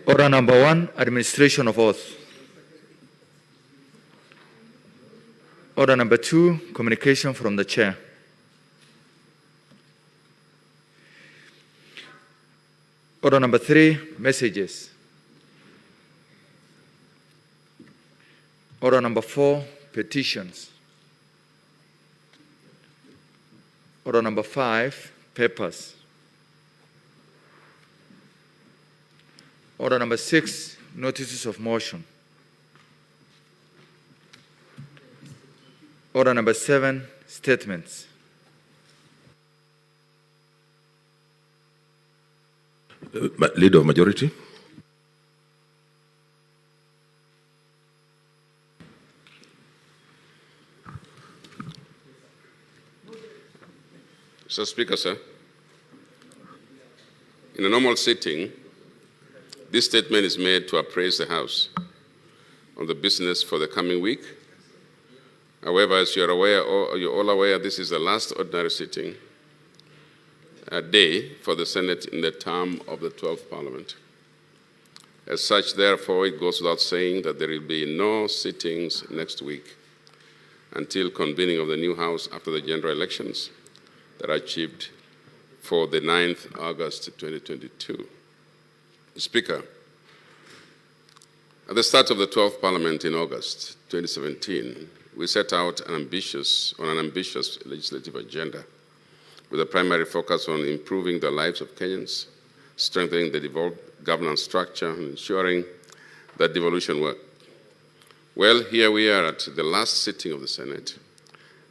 Order number 1, administration of oath. Order number 2, communication from the chair. Order number 3, messages. Order number 4, petitions. Order number 5, papers. Order number 6, notices of motion. Order number 7, statements. Leader of majority. Mr. Speaker, sir, in a normal sitting, this statement is made to appraise the House on the business for the coming week. However, as you're all aware, this is the last ordinary sitting day for the Senate in the term of the 12th Parliament. As such, therefore, it goes without saying that there will be no sittings next week until convening of the new House after the general elections that are achieved for the 9th August 2022. Speaker, at the start of the 12th Parliament in August 2017, we set out on an ambitious legislative agenda with a primary focus on improving the lives of Kenyans, strengthening the devolved governance structure, and ensuring that devolution worked. Well, here we are at the last sitting of the Senate,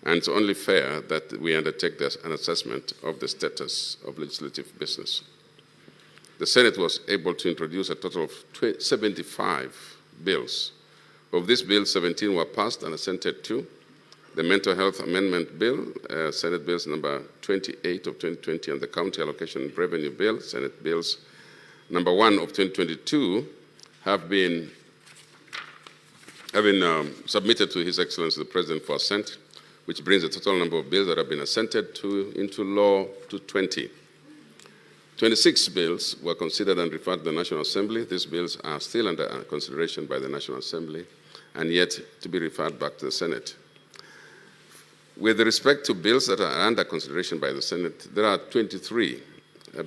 and it's only fair that we undertake an assessment of the status of legislative business. The Senate was able to introduce a total of 75 bills. Of these bills, 17 were passed and assented to. The Mental Health Amendment Bill, Senate Bills number 28 of 2020, and the County Allocation Revenue Bill, Senate Bills number 1 of 2022, have been submitted to His Excellency the President for assent, which brings the total number of bills that have been assented to into law to 20. 26 bills were considered and referred to the National Assembly. These bills are still under consideration by the National Assembly and yet to be referred back to the Senate. With respect to bills that are under consideration by the Senate, there are 23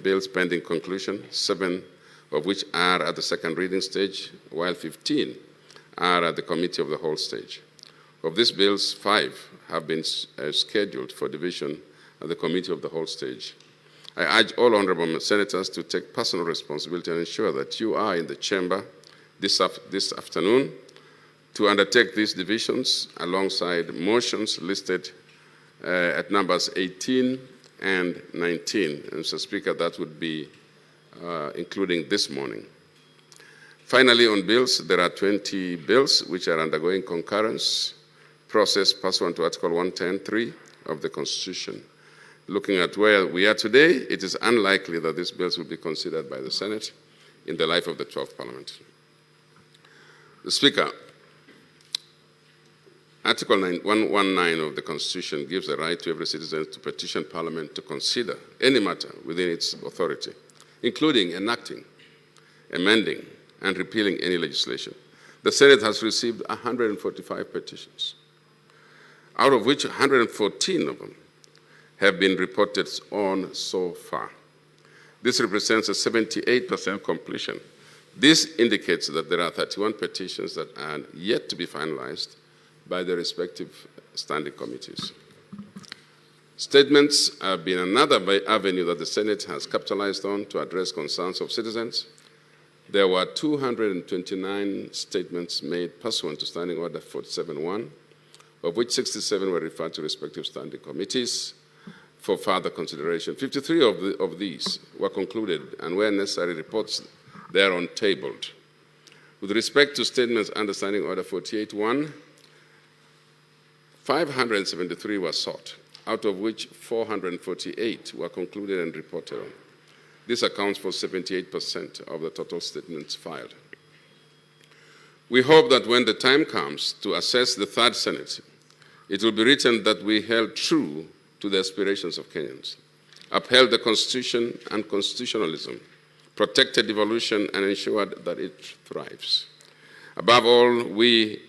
bills pending conclusion, 7 of which are at the second reading stage, while 15 are at the committee of the whole stage. Of these bills, 5 have been scheduled for division at the committee of the whole stage. I urge all honorable senators to take personal responsibility and ensure that you are in the chamber this afternoon to undertake these divisions alongside motions listed at numbers 18 and 19. And Mr. Speaker, that would be including this morning. Finally, on bills, there are 20 bills which are undergoing concurrence process pursuant to Article 110(3) of the Constitution. Looking at where we are today, it is unlikely that these bills will be considered by the Senate in the life of the 12th Parliament. The Speaker, Article 119 of the Constitution gives the right to every citizen to petition Parliament to consider any matter within its authority, including enacting, amending, and repealing any legislation. The Senate has received 145 petitions, out of which 114 of them have been reported on so far. This represents a 78% completion. This indicates that there are 31 petitions that are yet to be finalized by the respective standing committees. Statements have been another avenue that the Senate has capitalized on to address concerns of citizens. There were 229 statements made pursuant to Standing Order 47-1, of which 67 were referred to respective standing committees for further consideration. 53 of these were concluded, and where necessary, reports thereon tabled. With respect to statements under Standing Order 48-1, 573 were sought, out of which 448 were concluded and reported on. This accounts for 78% of the total statements filed. We hope that when the time comes to assess the third Senate, it will be written that we held true to the aspirations of Kenyans, upheld the Constitution and constitutionalism, protected devolution, and ensured that it thrives. Above all, we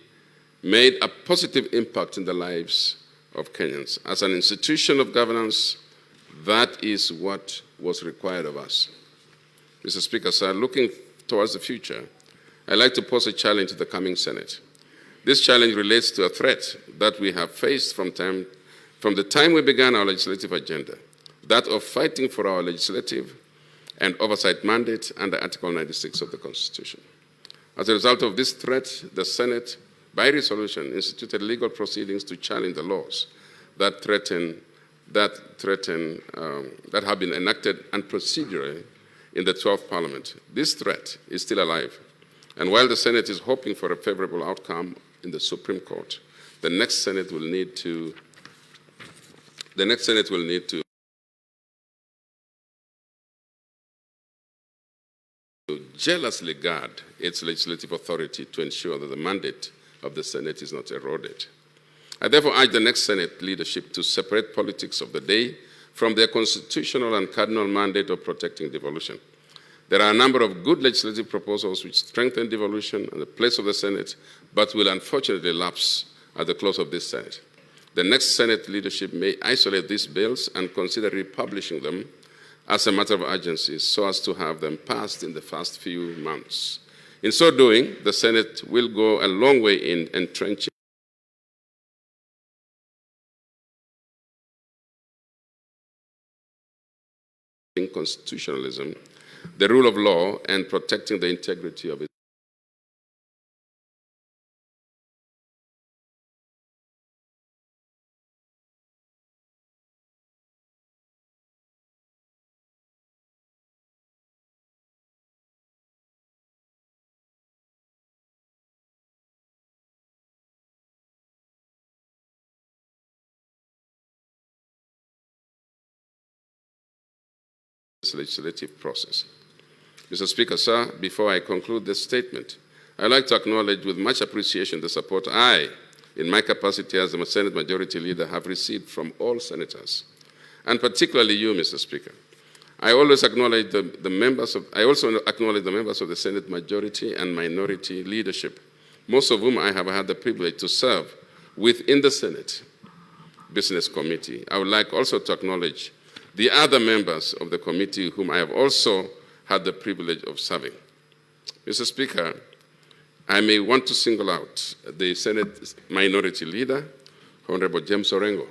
made a positive impact in the lives of Kenyans. As an institution of governance, that is what was required of us. Mr. Speaker, sir, looking towards the future, I'd like to pose a challenge to the coming Senate. This challenge relates to a threat that we have faced from the time we began our legislative agenda, that of fighting for our legislative and oversight mandate under Article 96 of the Constitution. As a result of this threat, the Senate, by resolution, instituted legal proceedings to challenge the laws that have been enacted unprocedurally in the 12th Parliament. This threat is still alive, and while the Senate is hoping for a favorable outcome in the Supreme Court, the next Senate will need to jealously guard its legislative authority to ensure that the mandate of the Senate is not eroded. I therefore urge the next Senate leadership to separate politics of the day from their constitutional and cardinal mandate of protecting devolution. There are a number of good legislative proposals which strengthen devolution and the place of the Senate, but will unfortunately lapse at the close of this Senate. The next Senate leadership may isolate these bills and consider republishing them as a matter of urgency so as to have them passed in the first few months. In so doing, the Senate will go a long way in entrenching constitutionalism, the rule of law, and protecting the integrity of its legislative process. Mr. Speaker, sir, before I conclude this statement, I'd like to acknowledge with much appreciation the support I, in my capacity as the Senate Majority Leader, have received from all senators, and particularly you, Mr. Speaker. I also acknowledge the members of the Senate Majority and Minority leadership, most of whom I have had the privilege to serve within the Senate Business Committee. I would like also to acknowledge the other members of the committee whom I have also had the privilege of serving. Mr. Speaker, I may want to single out the Senate Minority Leader, Honorable James Orengo.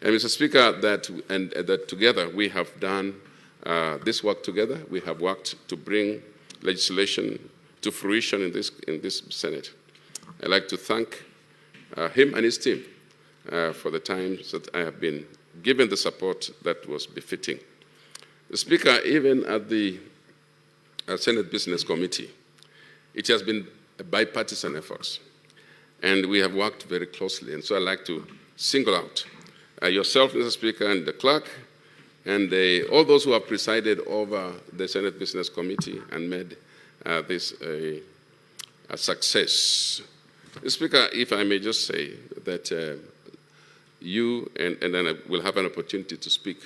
And Mr. Speaker, that together we have done this work together. We have worked to bring legislation to fruition in this Senate. I'd like to thank him and his team for the times that I have been given the support that was befitting. The Speaker, even at the Senate Business Committee, it has been a bipartisan effort, and we have worked very closely. And so I'd like to single out yourself, Mr. Speaker, and the clerk, and all those who have presided over the Senate Business Committee and made this a success. Mr. Speaker, if I may just say that you, and then I will have an opportunity to speak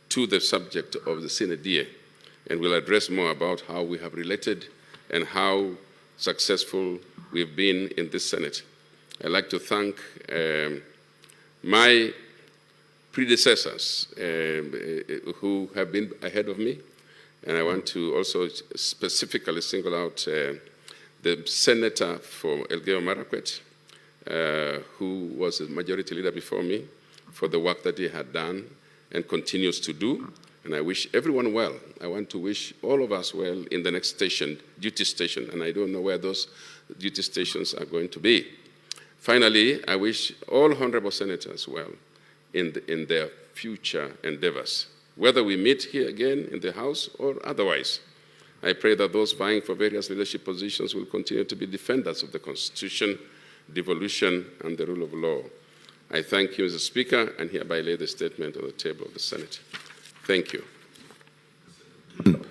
to the subject of the Senate, and we'll address more about how we have related and how successful we've been in this Senate. I'd like to thank my predecessors who have been ahead of me, and I want to also specifically single out the Senator for Elgeyo Marakwet, who was the majority leader before me, for the work that he had done and continues to do. And I wish everyone well. I want to wish all of us well in the next duty station, and I don't know where those duty stations are going to be. Finally, I wish all honorable senators well in their future endeavors, whether we meet here again in the House or otherwise. I pray that those vying for various leadership positions will continue to be defenders of the Constitution, devolution, and the rule of law. I thank you, Mr. Speaker, and hereby lay the statement on the table of the Senate. Thank you.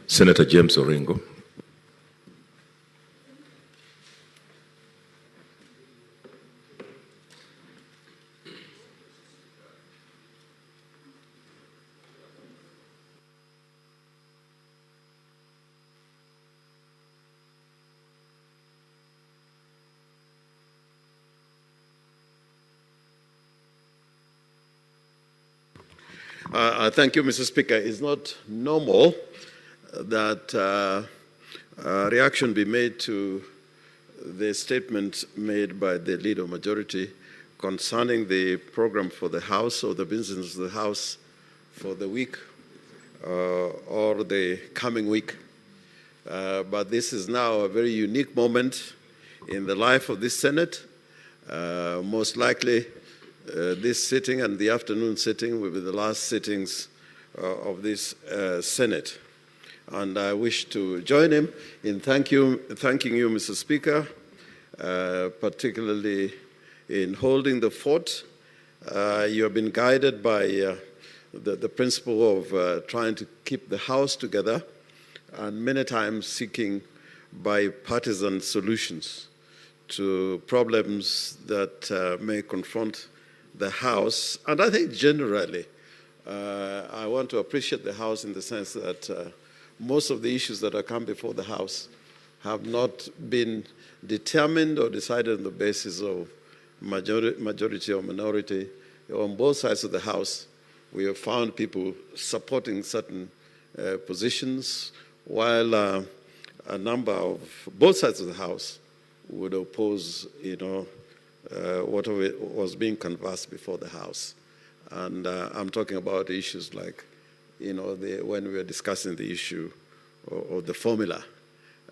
Senator James Orengo. Thank you, Mr. Speaker. It's not normal that reaction be made to the statement made by the Leader of Majority concerning the program for the House or the business of the House for the week or the coming week. But this is now a very unique moment in the life of this Senate. Most likely, this sitting and the afternoon sitting will be the last sittings of this Senate. And I wish to join him in thanking you, Mr. Speaker, particularly in holding the fort. You have been guided by the principle of trying to keep the House together and many times seeking bipartisan solutions to problems that may confront the House. And I think generally, I want to appreciate the House in the sense that most of the issues that have come before the House have not been determined or decided on the basis of majority or minority. On both sides of the House, we have found people supporting certain positions, while a number of both sides of the House would oppose, whatever was being canvassed before the House. And I'm talking about issues like, when we were discussing the issue of the formula,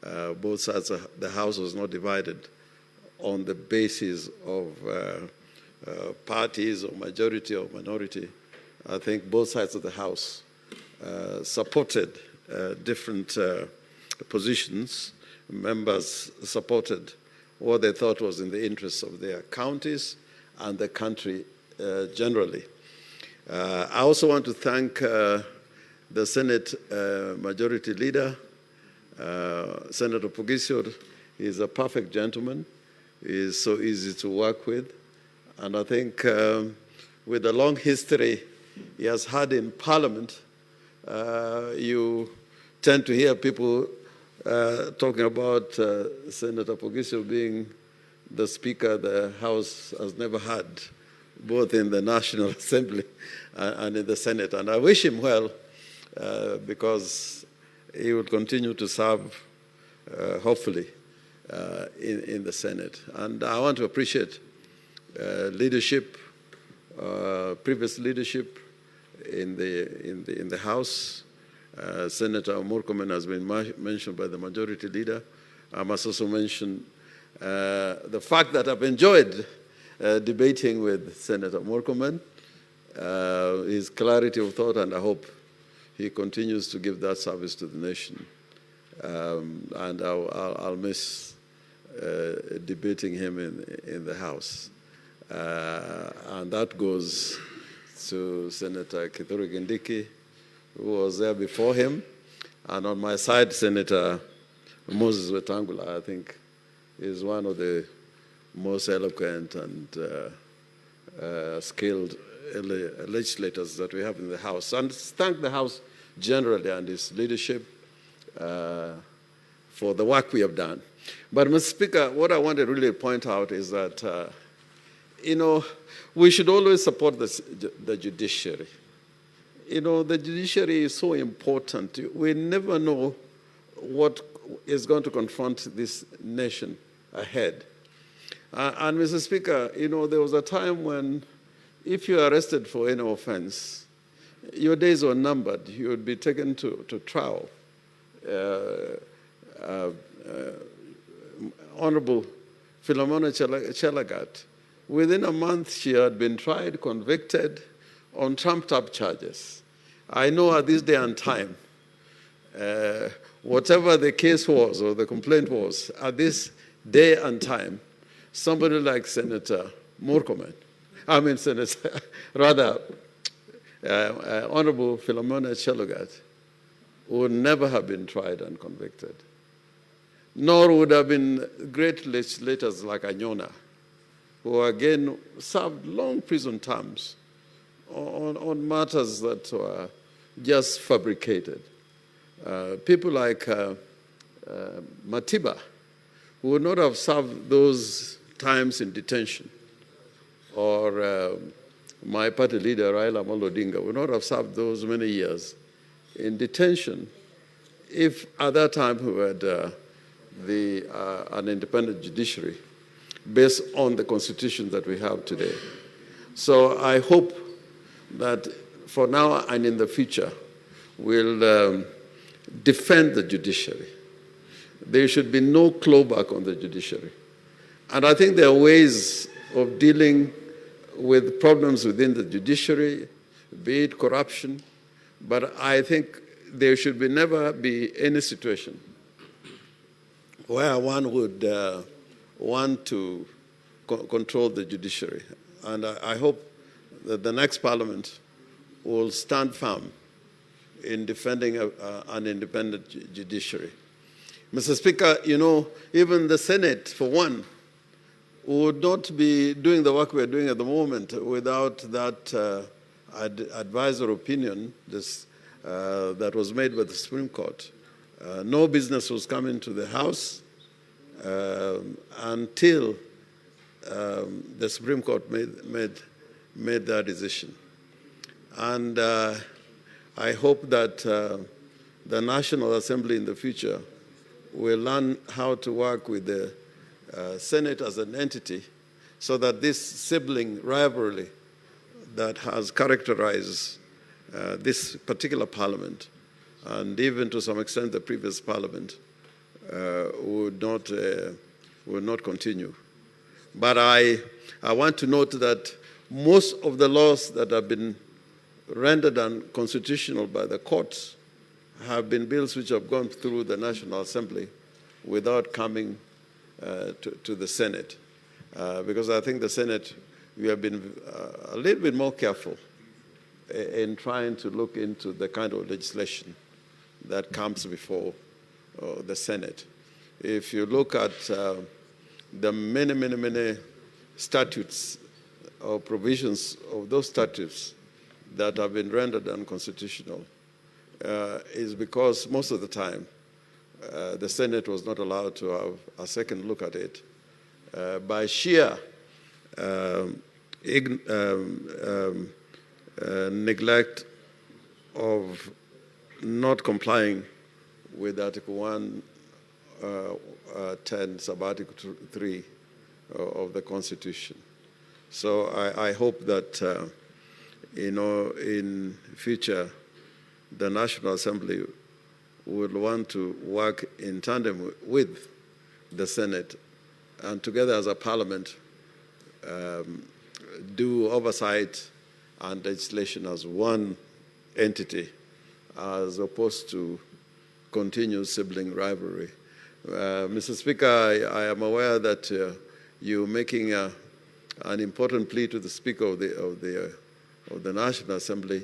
both sides of the House was not divided on the basis of parties or majority or minority. I think both sides of the House supported different positions. Members supported what they thought was in the interests of their counties and the country generally. I also want to thank the Senate Majority Leader, Senator Pugisio. He's a perfect gentleman. He's so easy to work with. And I think with the long history he has had in Parliament, you tend to hear people talking about Senator Pugisio being the Speaker the House has never had, both in the National Assembly and in the Senate. And I wish him well because he will continue to serve, hopefully, in the Senate. And I want to appreciate leadership, previous leadership in the House. Senator Murkomen has been mentioned by the Majority Leader. I must also mention the fact that I've enjoyed debating with Senator Murkomen, his clarity of thought, and I hope he continues to give that service to the nation. And I'll miss debating him in the House. And that goes to Senator Kithure Kindiki, who was there before him. And on my side, Senator Moses Wetangula, I think, is one of the most eloquent and skilled legislators that we have in the House. And thank the House generally and its leadership for the work we have done. But, Mr. Speaker, what I want to really point out is that, we should always support the judiciary. The judiciary is so important. We never know what is going to confront this nation ahead. And Mr. Speaker, there was a time when if you are arrested for any offense, your days were numbered. You would be taken to trial. Honorable Philomena Chelagat, within a month she had been tried, convicted on trumped-up charges. I know at this day and time, whatever the case was or the complaint was, at this day and time, somebody like Senator Murkomen, Honorable Philomena Chelagat, would never have been tried and convicted. Nor would have been great legislators like Anyona, who again served long prison terms on matters that were just fabricated. People like Matiba, who would not have served those times in detention, or my party leader, Raila Amolo Odinga, would not have served those many years in detention if at that time we had an independent judiciary based on the constitution that we have today. So I hope that for now and in the future, we'll defend the judiciary. There should be no clawback on the judiciary. And I think there are ways of dealing with problems within the judiciary, be it corruption, but I think there should never be any situation where one would want to control the judiciary. And I hope that the next parliament will stand firm in defending an independent judiciary. Mr. Speaker, you know, even the Senate, for one, would not be doing the work we're doing at the moment without that advisor opinion that was made by the Supreme Court. No business was coming to the House until the Supreme Court made that decision. And I hope that the National Assembly in the future will learn how to work with the Senate as an entity so that this sibling rivalry that has characterized this particular parliament, and even to some extent the previous parliament, would not continue. But I want to note that most of the laws that have been rendered unconstitutional by the courts have been bills which have gone through the National Assembly without coming to the Senate. Because I think the Senate, we have been a little bit more careful in trying to look into the kind of legislation that comes before the Senate. If you look at the many statutes or provisions of those statutes that have been rendered unconstitutional, is because most of the time the Senate was not allowed to have a second look at it by sheer neglect of not complying with Article 110, sub-Article 3 of the Constitution. So I hope that, in future, the National Assembly would want to work in tandem with the Senate and together as a parliament do oversight and legislation as one entity as opposed to continuous sibling rivalry. Mr. Speaker, I am aware that you're making an important plea to the Speaker of the National Assembly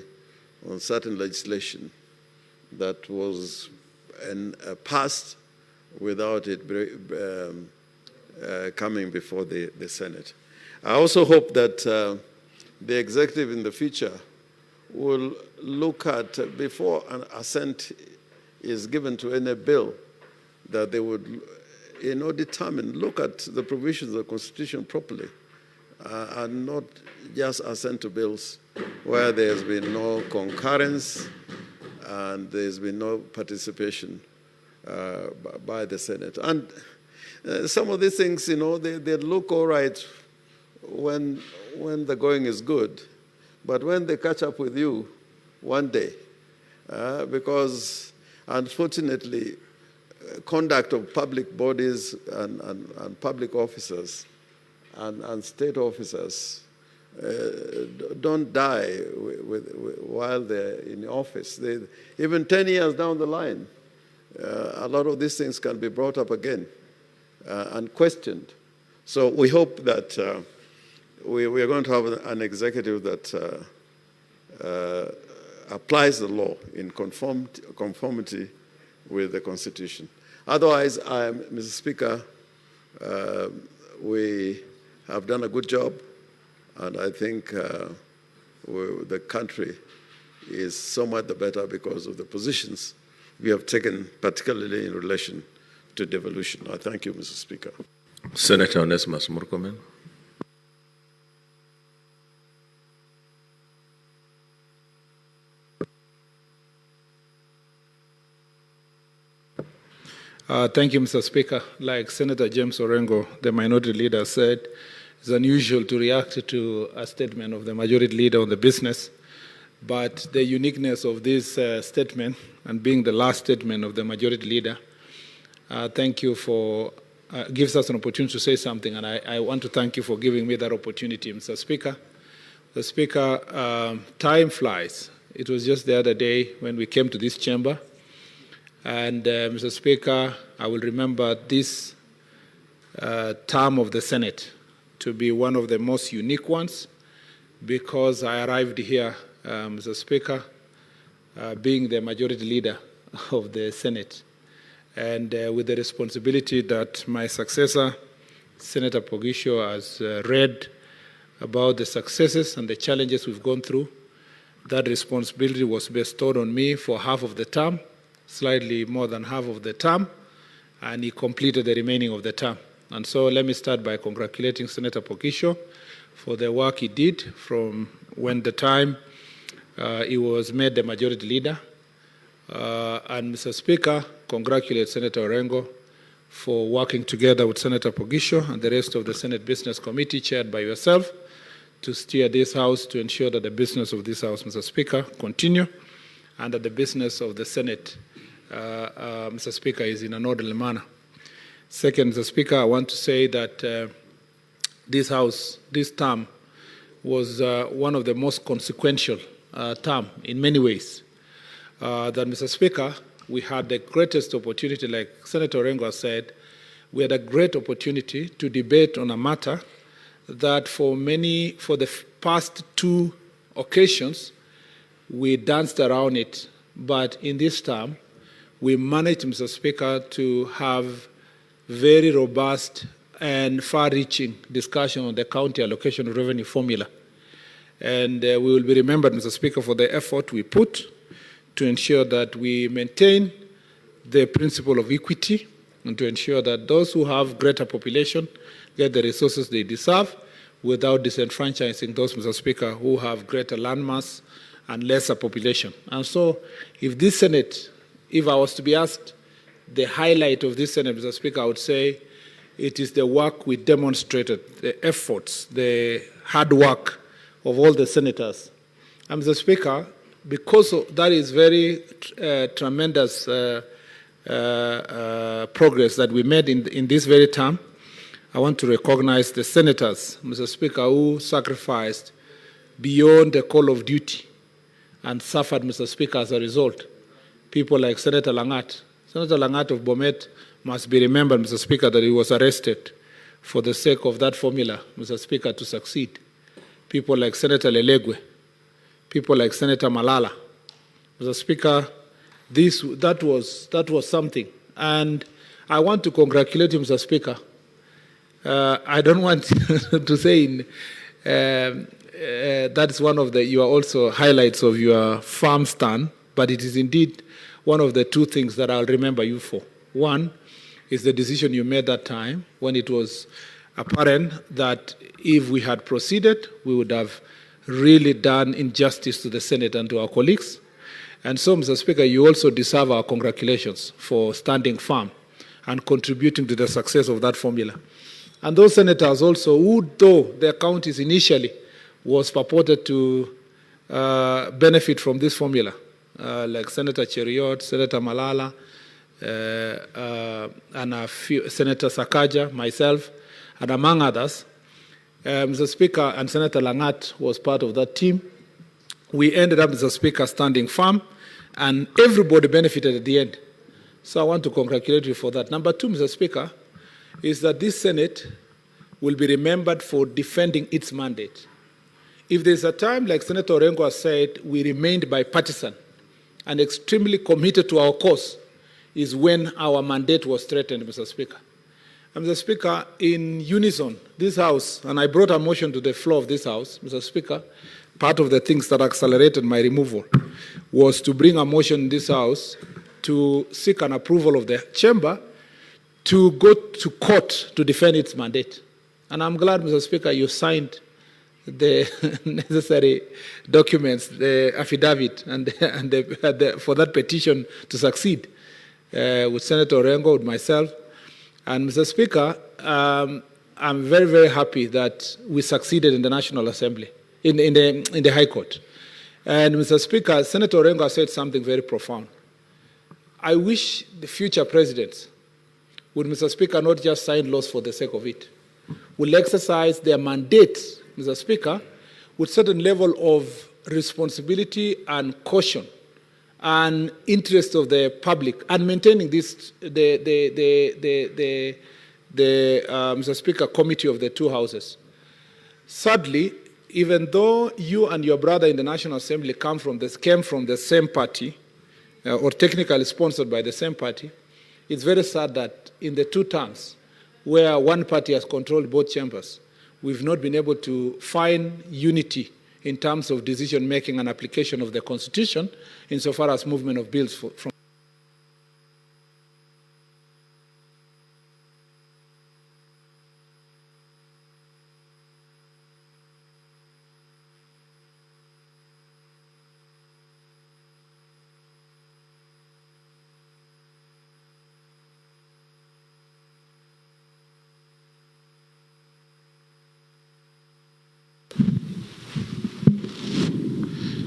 on certain legislation that was passed without it coming before the Senate. I also hope that the executive in the future will look at, before an assent is given to any bill, that they would look at the provisions of the Constitution properly and not just assent to bills where there's been no concurrence and there's been no participation by the Senate. And some of these things, they look all right when the going is good, but when they catch up with you one day, because unfortunately, conduct of public bodies and public officers and state officers don't die while they're in office. Even 10 years down the line, a lot of these things can be brought up again and questioned. So we hope that we are going to have an executive that applies the law in conformity with the Constitution. Otherwise, Mr. Speaker, we have done a good job, and I think the country is somewhat the better because of the positions we have taken, particularly in relation to devolution. I thank you, Mr. Speaker. Senator Onesimus Murkomen. Thank you, Mr. Speaker. Like Senator James Orengo, the minority leader, said, it's unusual to react to a statement of the majority leader on the business. But the uniqueness of this statement, and being the last statement of the majority leader, thank you for gives us an opportunity to say something, and I want to thank you for giving me that opportunity, Mr. Speaker. Mr. Speaker, time flies. It was just the other day when we came to this chamber, and Mr. Speaker, I will remember this term of the Senate to be one of the most unique ones, because I arrived here, Mr. Speaker, being the majority leader of the Senate, and with the responsibility that my successor, Senator Pogisho, has read about the successes and the challenges we've gone through. That responsibility was bestowed on me for half of the term, slightly more than half of the term, and he completed the remaining of the term. And so let me start by congratulating Senator Pogisho for the work he did from when the time he was made the majority leader. And Mr. Speaker, congratulate Senator Orengo for working together with Senator Pogisho and the rest of the Senate Business Committee chaired by yourself to steer this House to ensure that the business of this House, Mr. Speaker, continue, and that the business of the Senate, Mr. Speaker, is in an orderly manner. Second, Mr. Speaker, I want to say that this House, this term, was one of the most consequential term in many ways. That, Mr. Speaker, we had the greatest opportunity, like Senator Orengo said, we had a great opportunity to debate on a matter that for the past two occasions, we danced around it. But in this term, we managed, Mr. Speaker, to have very robust and far-reaching discussion on the county allocation of revenue formula. And we will be remembered, Mr. Speaker, for the effort we put to ensure that we maintain the principle of equity and to ensure that those who have greater population get the resources they deserve without disenfranchising those, Mr. Speaker, who have greater landmass and lesser population. And so if this Senate, if I was to be asked the highlight of this Senate, Mr. Speaker, I would say it is the work we demonstrated, the efforts, the hard work of all the senators. And Mr. Speaker, because that is very tremendous progress that we made in this very term, I want to recognize the senators, Mr. Speaker, who sacrificed beyond the call of duty and suffered, Mr. Speaker, as a result. People like Senator Langat. Senator Langat of Bomet must be remembered, Mr. Speaker, that he was arrested for the sake of that formula, Mr. Speaker, to succeed. People like Senator Lelegwe, people like Senator Malala. Mr. Speaker, that was something. And I want to congratulate you, Mr. Speaker. I don't want to say that's one of your also highlights of your firm stand, but it is indeed one of the two things that I'll remember you for. One is the decision you made that time when it was apparent that if we had proceeded, we would have really done injustice to the Senate and to our colleagues. And so, Mr. Speaker, you also deserve our congratulations for standing firm and contributing to the success of that formula. And those senators also, who, though their counties initially was purported to benefit from this formula, like Senator Cheriot, Senator Malala, and a few, Senator Sakaja, myself, and among others, Mr. Speaker, and Senator Langat was part of that team. We ended up, Mr. Speaker, standing firm, and everybody benefited at the end. So I want to congratulate you for that. Number two, Mr. Speaker, is that this Senate will be remembered for defending its mandate. If there's a time, like Senator Orengo has said, we remained bipartisan and extremely committed to our cause, is when our mandate was threatened, Mr. Speaker. And Mr. Speaker, in unison, this House, and I brought a motion to the floor of this House, Mr. Speaker, part of the things that accelerated my removal was to bring a motion in this House to seek an approval of the chamber to go to court to defend its mandate. And I'm glad, Mr. Speaker, you signed the necessary documents, the affidavit, and for that petition to succeed. with Senator Orengo, with myself. And Mr. Speaker, I'm very, very happy that we succeeded in the National Assembly, in the High Court. And Mr. Speaker, Senator Orengo said something very profound. I wish the future presidents would, Mr. Speaker, not just sign laws for the sake of it, will exercise their mandate, Mr. Speaker, with certain level of responsibility and caution and interest of the public, and maintaining this, Mr. Speaker, committee of the two houses. Sadly, even though you and your brother in the National Assembly came from the same party, or technically sponsored by the same party, it's very sad that in the 2 terms where one party has controlled both chambers, we've not been able to find unity in terms of decision-making and application of the Constitution insofar as movement of bills from.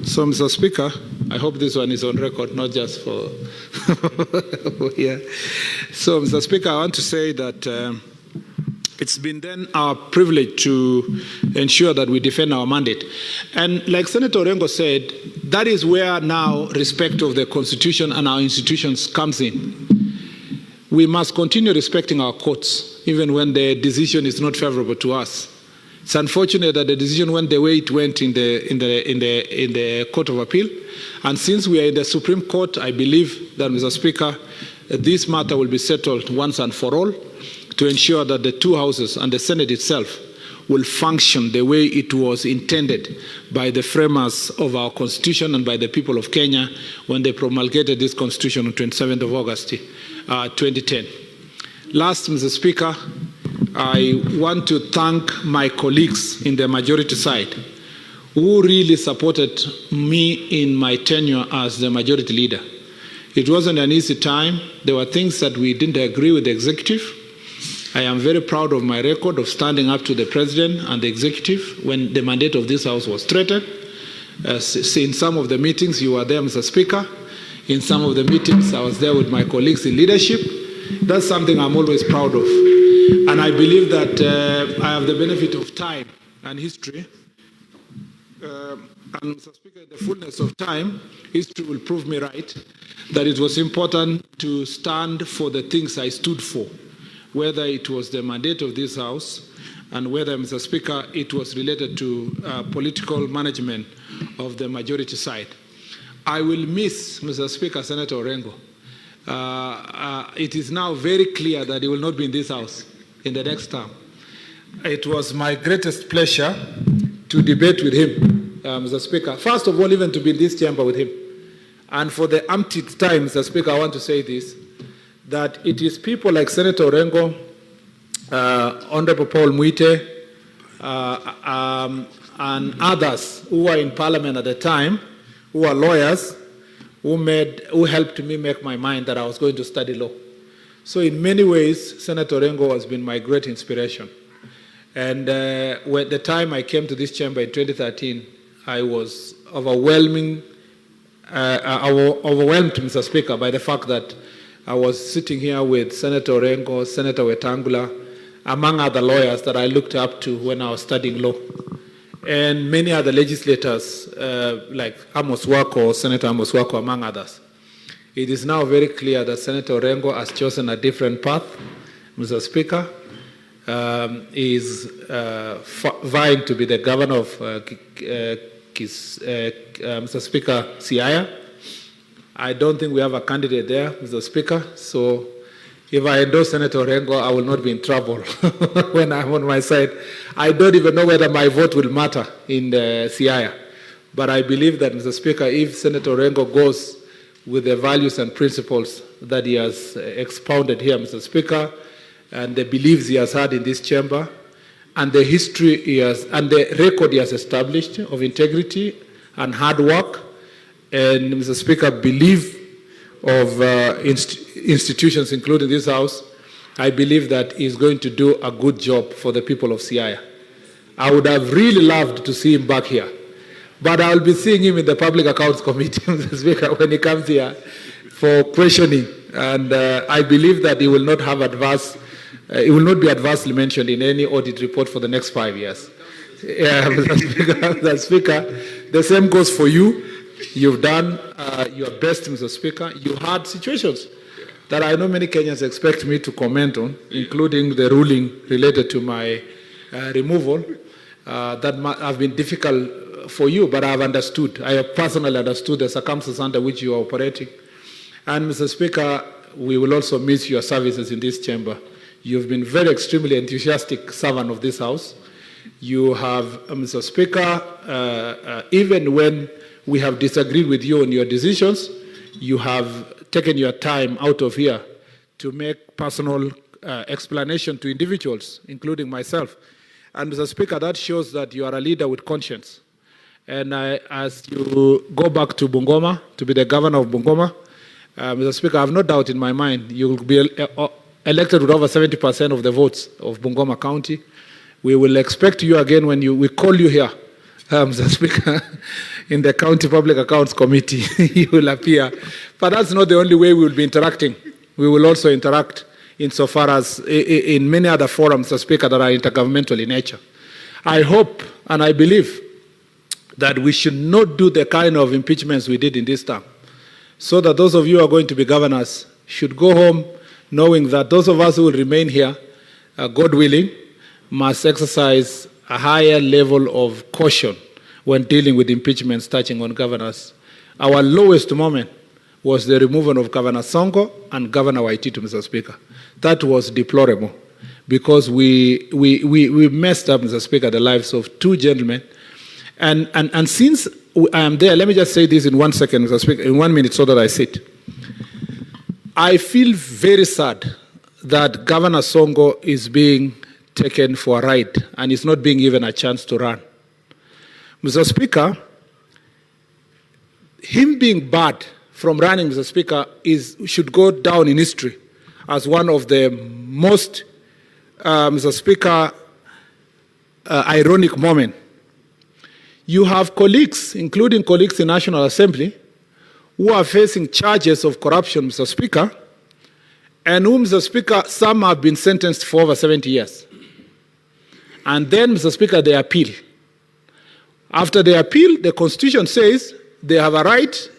So, Mr. Speaker, I hope this one is on record, not just for yeah. So, Mr. Speaker, I want to say that it's been then our privilege to ensure that we defend our mandate. And like Senator Orengo said, that is where now respect of the Constitution and our institutions comes in. We must continue respecting our courts, even when the decision is not favorable to us. It's unfortunate that the decision went the way it went in the Court of Appeal. And since we are in the Supreme Court, I believe that, Mr. Speaker, this matter will be settled once and for all to ensure that the two houses and the Senate itself will function the way it was intended by the framers of our Constitution and by the people of Kenya when they promulgated this Constitution on 27th of August 2010. Last, Mr. Speaker, I want to thank my colleagues in the majority side who really supported me in my tenure as the majority leader. It wasn't an easy time. There were things that we didn't agree with the executive. I am very proud of my record of standing up to the president and the executive when the mandate of this house was threatened. In some of the meetings, you were there, Mr. Speaker. In some of the meetings, I was there with my colleagues in leadership. That's something I'm always proud of. And I believe that I have the benefit of time and history. And Mr. Speaker, in the fullness of time, history will prove me right, that it was important to stand for the things I stood for, whether it was the mandate of this House and whether, Mr. Speaker, it was related to political management of the majority side. I will miss, Mr. Speaker, Senator Orengo. It is now very clear that he will not be in this House in the next term. It was my greatest pleasure to debate with him, Mr. Speaker. First of all, even to be in this chamber with him. And for the umpteenth time, Mr. Speaker, I want to say this, that it is people like Senator Orengo, Honorable Paul Muite, and others who were in Parliament at the time, who are lawyers, who helped me make my mind that I was going to study law. So in many ways, Senator Orengo has been my great inspiration. And when the time I came to this chamber in 2013, I was overwhelmed, Mr. Speaker, by the fact that I was sitting here with Senator Orengo, Senator Wetangula, among other lawyers that I looked up to when I was studying law. And many other legislators, like Amos Wako, Senator Amos Wako, among others. It is now very clear that Senator Orengo has chosen a different path, Mr. Speaker. Is vying to be the governor of Mr. Speaker, Siaya. I don't think we have a candidate there, Mr. Speaker. So if I endorse Senator Orengo, I will not be in trouble when I'm on my side. I don't even know whether my vote will matter in the Siaya. But I believe that, Mr. Speaker, if Senator Orengo goes with the values and principles that he has expounded here, Mr. Speaker, and the beliefs he has had in this chamber, and the history he has, and the record he has established of integrity and hard work, and Mr. Speaker, believe of institutions, including this House, I believe that he's going to do a good job for the people of Siaya. I would have really loved to see him back here, but I'll be seeing him in the Public Accounts Committee, Mr. Speaker, when he comes here for questioning. And I believe that he will not have it will not be adversely mentioned in any audit report for the next 5 years. Yeah, Mr. Speaker, the same goes for you. You've done your best, Mr. Speaker. You had situations that I know many Kenyans expect me to comment on, including the ruling related to my removal that have been difficult for you, but I have understood. I have personally understood the circumstances under which you are operating. And, Mr. Speaker, we will also miss your services in this chamber. You've been very extremely enthusiastic servant of this House. You have, Mr. Speaker, even when we have disagreed with you on your decisions, you have taken your time out of here to make personal explanation to individuals, including myself. And, Mr. Speaker, that shows that you are a leader with conscience. And as you go back to Bungoma, to be the governor of Bungoma, Mr. Speaker, I have no doubt in my mind you will be elected with over 70% of the votes of Bungoma County. We will expect you again when we call you here, Mr. Speaker, in the County Public Accounts Committee. You will appear. But that's not the only way we will be interacting. We will also interact insofar as in many other forums, Mr. Speaker, that are intergovernmental in nature. I hope and I believe that we should not do the kind of impeachments we did in this term, so that those of you who are going to be governors should go home knowing that those of us who will remain here, God willing, must exercise a higher level of caution when dealing with impeachments touching on governors. Our lowest moment was the removal of Governor Sonko and Governor Waititu, Mr. Speaker. That was deplorable because we messed up, Mr. Speaker, the lives of two gentlemen. And since I am there, let me just say this in 1 second, Mr. Speaker, in 1 minute so that I sit. I feel very sad that Governor Sonko is being taken for a ride and is not being given a chance to run. Mr. Speaker, him being barred from running, Mr. Speaker, should go down in history as one of the most, Mr. Speaker, ironic moments. You have colleagues, including colleagues in National Assembly, who are facing charges of corruption, Mr. Speaker, and whom, Mr. Speaker, some have been sentenced for over 70 years. And then, Mr. Speaker, they appeal. After they appeal, the Constitution says they have a right,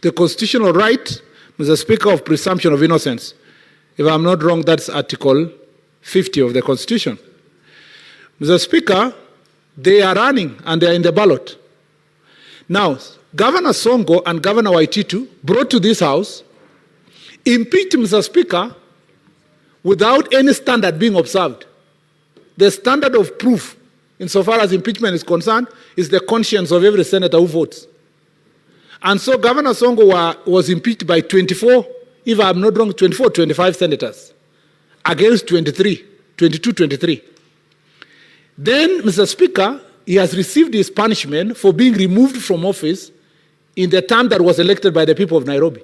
the constitutional right, Mr. Speaker, of presumption of innocence. If I'm not wrong, that's Article 50 of the Constitution. Mr. Speaker, they are running and they are in the ballot. Now, Governor Sonko and Governor Waititu brought to this House, impeached Mr. Speaker without any standard being observed. The standard of proof, insofar as impeachment is concerned, is the conscience of every senator who votes. And so Governor Sonko was impeached by 24, if I'm not wrong, 24, 25 senators, against 22, 23. Then, Mr. Speaker, he has received his punishment for being removed from office in the term that was elected by the people of Nairobi.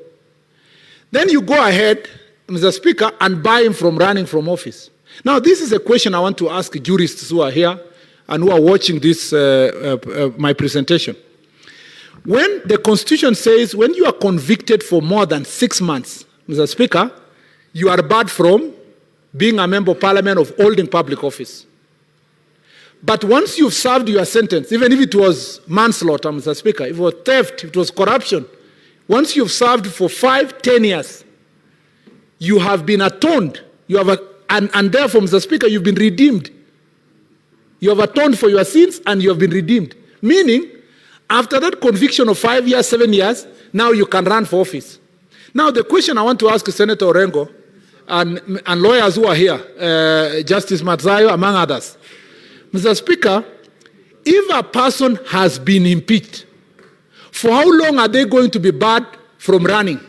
Then you go ahead, Mr. Speaker, and bar him from running from office. Now, this is a question I want to ask jurists who are here and who are watching this, my presentation. When the Constitution says when you are convicted for more than 6 months, Mr. Speaker, you are barred from being a member of Parliament of holding public office. But once you've served your sentence, even if it was manslaughter, Mr. Speaker, if it was theft, if it was corruption, once you've served for 5, 10 years, you have been atoned. You have and therefore, Mr. Speaker, you've been redeemed. You have atoned for your sins and you have been redeemed. Meaning, after that conviction of 5 years, 7 years, now you can run for office. Now, the question I want to ask Senator Orengo and lawyers who are here, Justice Matzayo, among others, Mr. Speaker, if a person has been impeached, for how long are they going to be barred from running?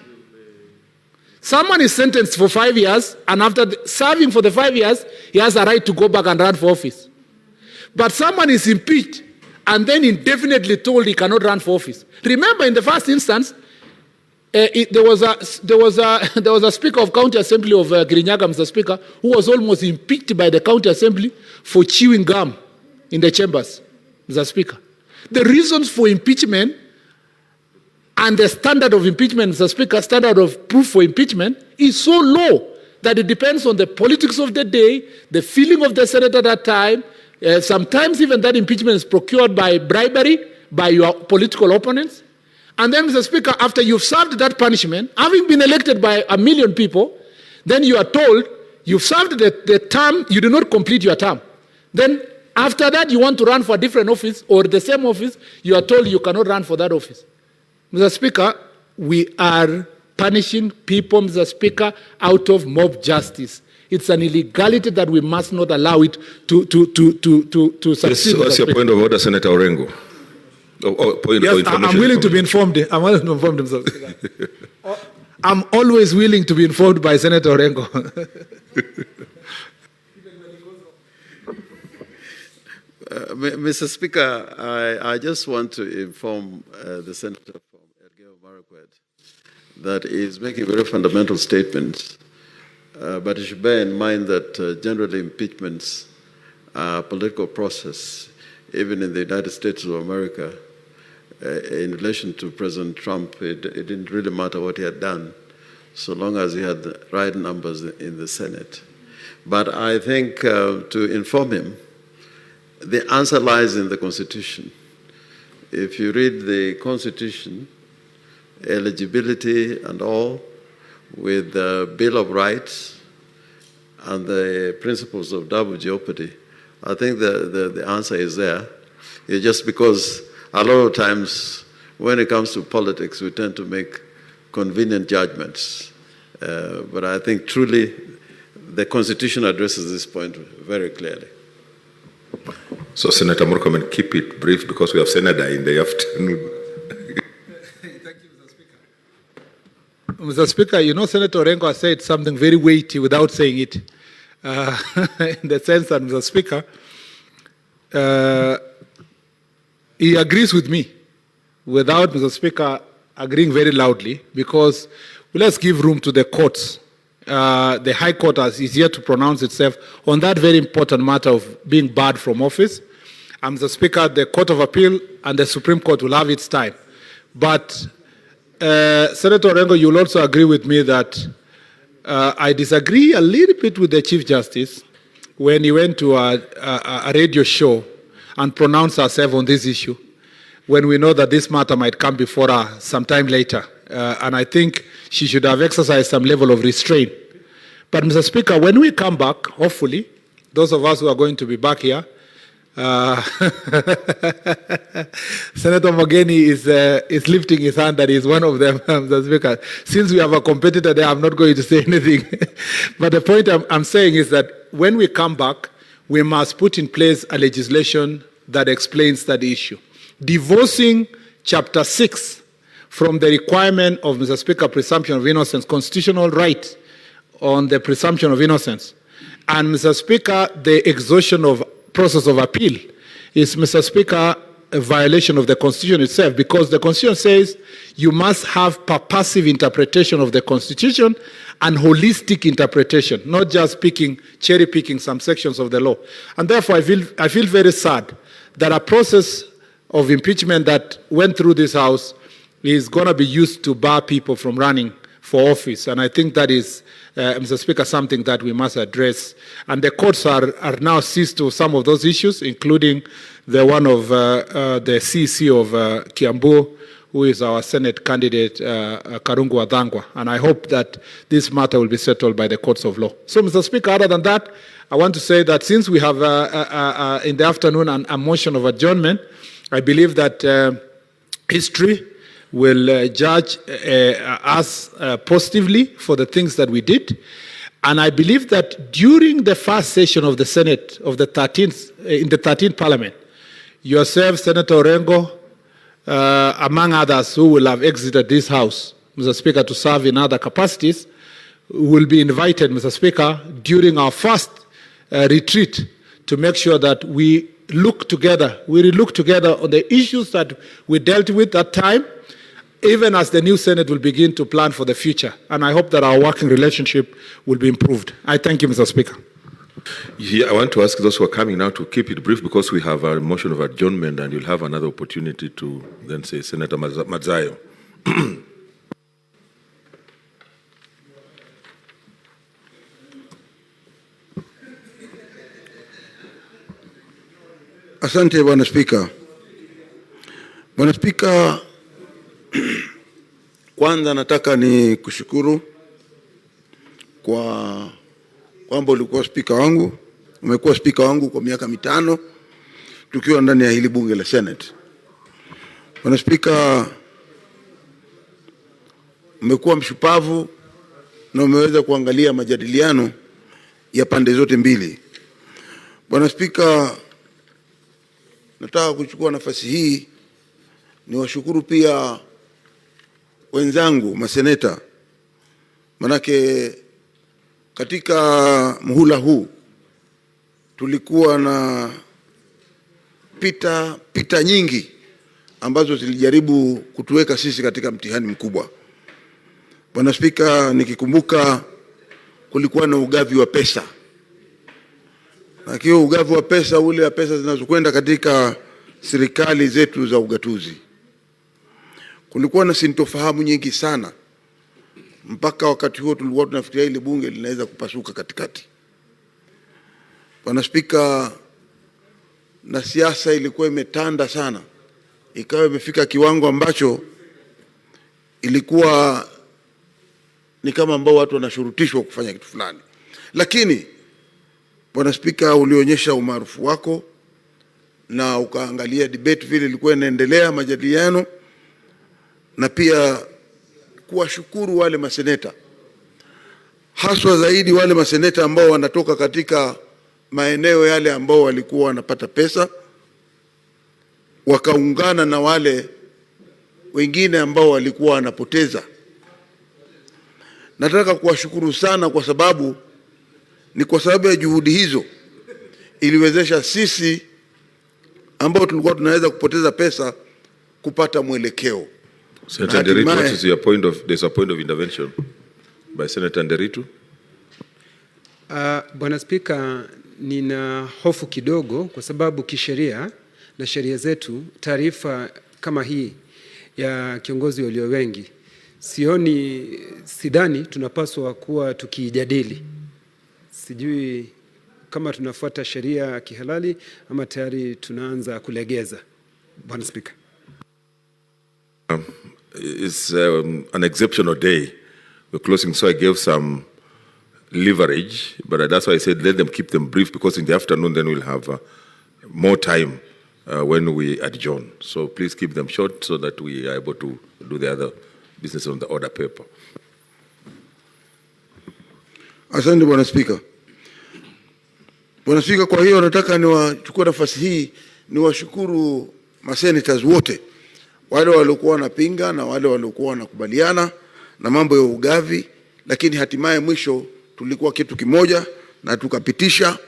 Someone is sentenced for 5 years, and after serving for the 5 years, he has a right to go back and run for office. But someone is impeached and then indefinitely told he cannot run for office. Remember, in the first instance, There was a Speaker of County Assembly of Kirinyaga, Mr. Speaker, who was almost impeached by the County Assembly for chewing gum in the chambers, Mr. Speaker. The reasons for impeachment and the standard of impeachment, Mr. Speaker, standard of proof for impeachment is so low that it depends on the politics of the day, the feeling of the Senate at that time. Sometimes even that impeachment is procured by bribery by your political opponents. And then, Mr. Speaker, after you've served that punishment, having been elected by 1 million people, then you are told you've served the term, you do not complete your term. Then after that, you want to run for a different office or the same office, you are told you cannot run for that office. Mr. Speaker, we are punishing people, Mr. Speaker, out of mob justice. It's an illegality that we must not allow it to succeed. What's your point of order, Senator Orengo? Yes, I'm willing to be informed. I'm willing to be informed, Mr. Speaker. I'm always willing to be informed by Senator Orengo. Mr. Speaker, I just want to inform the Senator from Elgeyo Marakwet that he is making very fundamental statements, but you should bear in mind that generally impeachments are a political process, even in the United States of America. In relation to President Trump, it didn't really matter what he had done, so long as he had the right numbers in the Senate. But I think to inform him, the answer lies in the Constitution. If you read the Constitution, eligibility and all, with the Bill of Rights and the principles of double jeopardy, I think the answer is there. It's just because a lot of times when it comes to politics, we tend to make convenient judgments. But I think truly the Constitution addresses this point very clearly. So, Senator Murkomen, keep it brief because we have Senator in the afternoon. Thank you, Mr. Speaker. Mr. Speaker, you know, Senator Orengo said something very weighty without saying it. In the sense that, Mr. Speaker, he agrees with me without, Mr. Speaker, agreeing very loudly, because let's give room to the courts. The High Court is here to pronounce itself on that very important matter of being barred from office. And Mr. Speaker, the Court of Appeal and the Supreme Court will have its time. But Senator Orengo, you'll also agree with me that I disagree a little bit with the Chief Justice when he went to a radio show and pronounced herself on this issue, when we know that this matter might come before her sometime later. And I think she should have exercised some level of restraint. But, Mr. Speaker, when we come back, hopefully, those of us who are going to be back here, Senator Mogeni is lifting his hand that he's one of them, Mr. Speaker. Since we have a competitor there, I'm not going to say anything. But the point I'm saying is that when we come back, we must put in place a legislation that explains that issue. Divorcing Chapter 6 from the requirement of, Mr. Speaker, presumption of innocence, constitutional right on the presumption of innocence, and, Mr. Speaker, the exhaustion of process of appeal is, Mr. Speaker, a violation of the Constitution itself, because the Constitution says you must have purposive interpretation of the Constitution and holistic interpretation, not just cherry picking some sections of the law. And therefore, I feel very sad that a process of impeachment that went through this House is going to be used to bar people from running for office. And I think that is, Mr. Speaker, something that we must address. And the courts are now seized to some of those issues, including the one of the CC of Kiambu, who is our Senate candidate, Karungu Adhangwa. And I hope that this matter will be settled by the courts of law. So, Mr. Speaker, other than that, I want to say that since we have in the afternoon a motion of adjournment, I believe that history will judge us positively for the things that we did. And I believe that during the first session of the Senate of the 13th, in the 13th Parliament, yourself, Senator Orengo, among others who will have exited this House, Mr. Speaker, to serve in other capacities, will be invited, Mr. Speaker, during our first retreat to make sure that we look together, on the issues that we dealt with that time, even as the new Senate will begin to plan for the future. And I hope that our working relationship will be improved. I thank you, Mr. Speaker. Yeah, I want to ask those who are coming now to keep it brief because we have a motion of adjournment and you'll have another opportunity to then say Senator Madzayo. Asante Bwana Spika. Bwana Spika, kwanza nataka ni kushukuru kwa kwamba ulikuwa spika wangu, umekuwa spika wangu kwa miaka 5 tukiwa ndani ya hili bunge la Senate. Bwana Spika, umekuwa mshupavu na umeweza kuangalia majadiliano ya pande zote mbili. Bwana Spika, nataka kuchukua nafasi hii niwashukuru pia wenzangu maseneta, manake katika muhula huu tulikuwa na pita nyingi ambazo zilijaribu kutuweka sisi katika mtihani mkubwa. Bwana Spika, nikikumbuka kulikuwa na ugavi wa pesa. Na hiyo ugavi wa pesa ule ya pesa zinazokwenda katika serikali zetu za ugatuzi. Kulikuwa na sintofahamu nyingi sana. Mpaka wakati huo tulikuwa tunafikiria ile bunge linaweza kupasuka katikati. Bwana Spika, na siasa ilikuwa imetanda sana. Ikawa imefika kiwango ambacho ilikuwa ni kama ambao watu wanashurutishwa kufanya kitu fulani. Lakini Bwana Spika, ulionyesha umaarufu wako na ukaangalia debate vile ilikuwa inaendelea, majadiliano, na pia kuwashukuru wale maseneta, haswa zaidi wale maseneta ambao wanatoka katika maeneo yale ambao walikuwa wanapata pesa, wakaungana na wale wengine ambao walikuwa wanapoteza. Nataka kuwashukuru sana kwa sababu ni kwa sababu ya juhudi hizo iliwezesha sisi ambao tulikuwa tunaweza kupoteza pesa kupata mwelekeo. Senator Nderitu, what is your point of, there's a point of intervention by Senator Nderitu? Bwana Spika, nina hofu kidogo kwa sababu kisheria na sheria zetu taarifa kama hii ya kiongozi walio wengi sidhani tunapaswa kuwa tukijadili. Sijui kama tunafuata sheria kihalali ama tayari tunaanza kulegeza. Bwana Spika. It's an exceptional day. We're closing, so I gave some leverage, but that's why I said let them keep them brief because in the afternoon then we'll have more time when we adjourn. So please keep them short so that we are able to do the other business on the order paper. Asante Bwana Spika. Bwana Spika, kwa hiyo nataka niwachukue nafasi hii niwashukuru masenators wote, wale waliokuwa wanapinga na wale waliokuwa wanakubaliana na mambo ya ugavi, lakini hatimaye mwisho tulikuwa kitu kimoja na tukapitisha,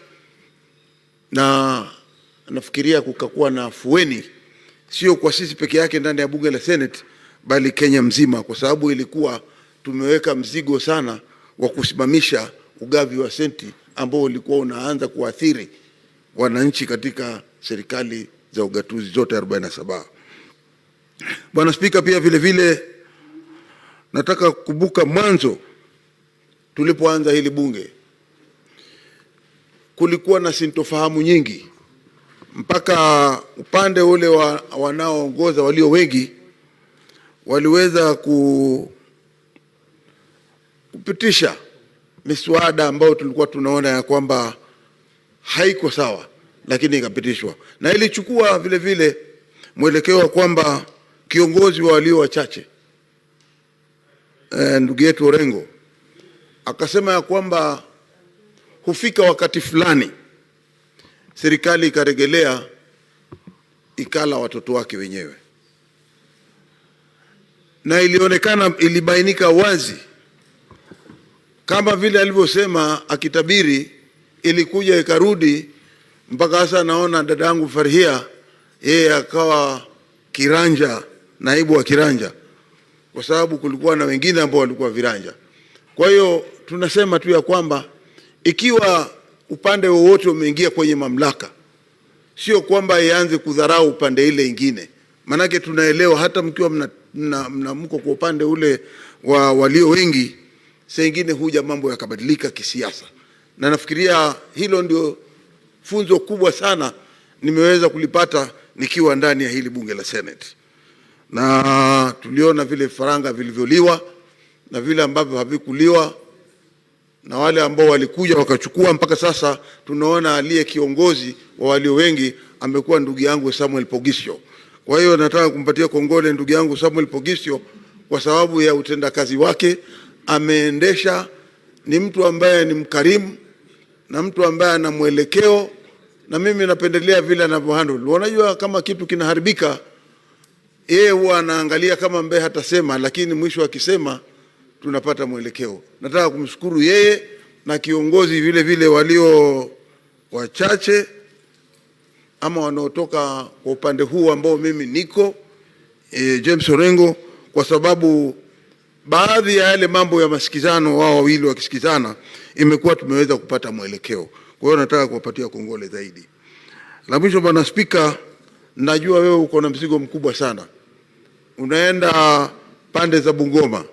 na nafikiria kukakuwa na afueni sio kwa sisi peke yake ndani ya bunge la Senate bali Kenya mzima, kwa sababu ilikuwa tumeweka mzigo sana wa kusimamisha ugavi wa senti ambao ulikuwa unaanza kuathiri wananchi katika serikali za ugatuzi zote 47. Bwana Spika, pia vile vile nataka kukumbuka mwanzo tulipoanza hili bunge kulikuwa na sintofahamu nyingi, mpaka upande ule wanaoongoza walio wengi waliweza kupitisha miswada ambayo tulikuwa tunaona ya kwamba haiko sawa, lakini ikapitishwa, na ilichukua vile vile mwelekeo wa kwamba kiongozi wa walio wachache ndugu yetu Orengo akasema ya kwamba hufika wakati fulani serikali ikaregelea ikala watoto wake wenyewe, na ilibainika wazi kama vile alivyosema akitabiri, ilikuja ikarudi mpaka sasa. Naona dadangu Farhia yeye akawa kiranja, naibu wa kiranja, kwa sababu kulikuwa na wengine ambao walikuwa viranja. Kwa hiyo tunasema tu ya kwamba ikiwa upande wowote umeingia kwenye mamlaka, sio kwamba ianze kudharau upande ile ingine. Manake tunaelewa hata mkiwa mko kwa upande ule wa walio wengi, saa nyingine huja mambo yakabadilika kisiasa. Na nafikiria hilo ndio funzo kubwa sana nimeweza kulipata nikiwa ndani ya hili bunge la Senate. Na tuliona vile faranga vilivyoliwa na vile ambavyo havikuliwa, na wale ambao walikuja wakachukua. Mpaka sasa tunaona aliye kiongozi wa walio wengi amekuwa ndugu yangu Samuel Pogisio. Kwa hiyo nataka kumpatia kongole ndugu yangu Samuel Pogisio kwa sababu ya utendakazi wake. Ameendesha, ni mtu ambaye ni mkarimu na mtu ambaye ana mwelekeo, na mimi napendelea vile anavyohandle. Unajua kama kitu kinaharibika, yeye huwa anaangalia kama mbaya hatasema, lakini mwisho akisema tunapata mwelekeo. Nataka kumshukuru yeye na kiongozi vile vile walio wachache ama wanaotoka kwa upande huu ambao mimi niko James Orengo, kwa sababu baadhi ya yale mambo ya masikizano wao wawili wakisikizana imekuwa tumeweza kupata mwelekeo. Kwa hiyo nataka kuwapatia kongole zaidi. La mwisho, Bwana Spika, najua wewe uko na mzigo mkubwa sana. Unaenda pande za Bungoma.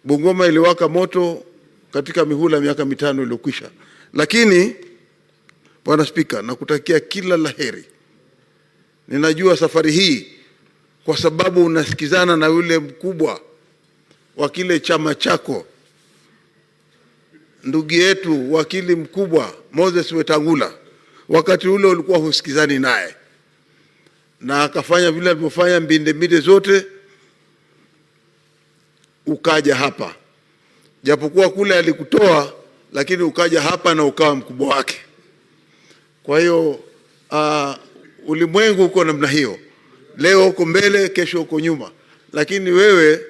Bungoma iliwaka moto katika mihula miaka 5 iliyokwisha. Lakini Bwana Spika, nakutakia kila laheri. Ninajua safari hii kwa sababu unasikizana na yule mkubwa wa kile chama chako, ndugu yetu wakili mkubwa Moses Wetangula. Wakati ule ulikuwa husikizani naye, na akafanya vile alivyofanya mbinde zote, ukaja hapa. Japokuwa kule alikutoa, lakini ukaja hapa na ukawa mkubwa wake. Kwa hiyo ulimwengu uko namna hiyo. Leo uko mbele, kesho uko nyuma. Lakini wewe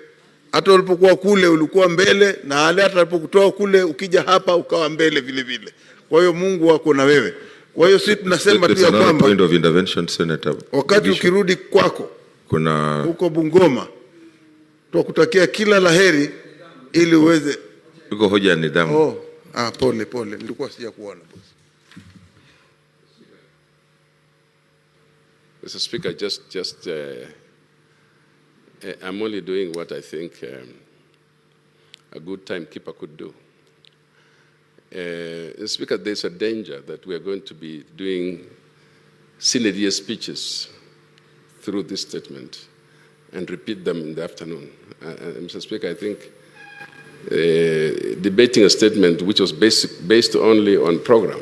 hata ulipokuwa kule ulikuwa mbele, na hata alipokutoa kule ukija hapa ukawa mbele vile vile. Kwa hiyo Mungu wako na wewe. Kwa hiyo sisi tunasema tu ya kwamba point of intervention, Senator, wakati ukirudi kwako kuna huko Bungoma, tukutakia kila laheri ili uweze. Uko hoja nidhamu. Pole nilikuwa sija kuona boss. Mr. Speaker, I'm only doing what I think a good timekeeper could do. Mr. Speaker, there's a danger that we are going to be doing sine speeches through this statement and repeat them in the afternoon. Mr. Speaker, I think debating a statement which was based only on program,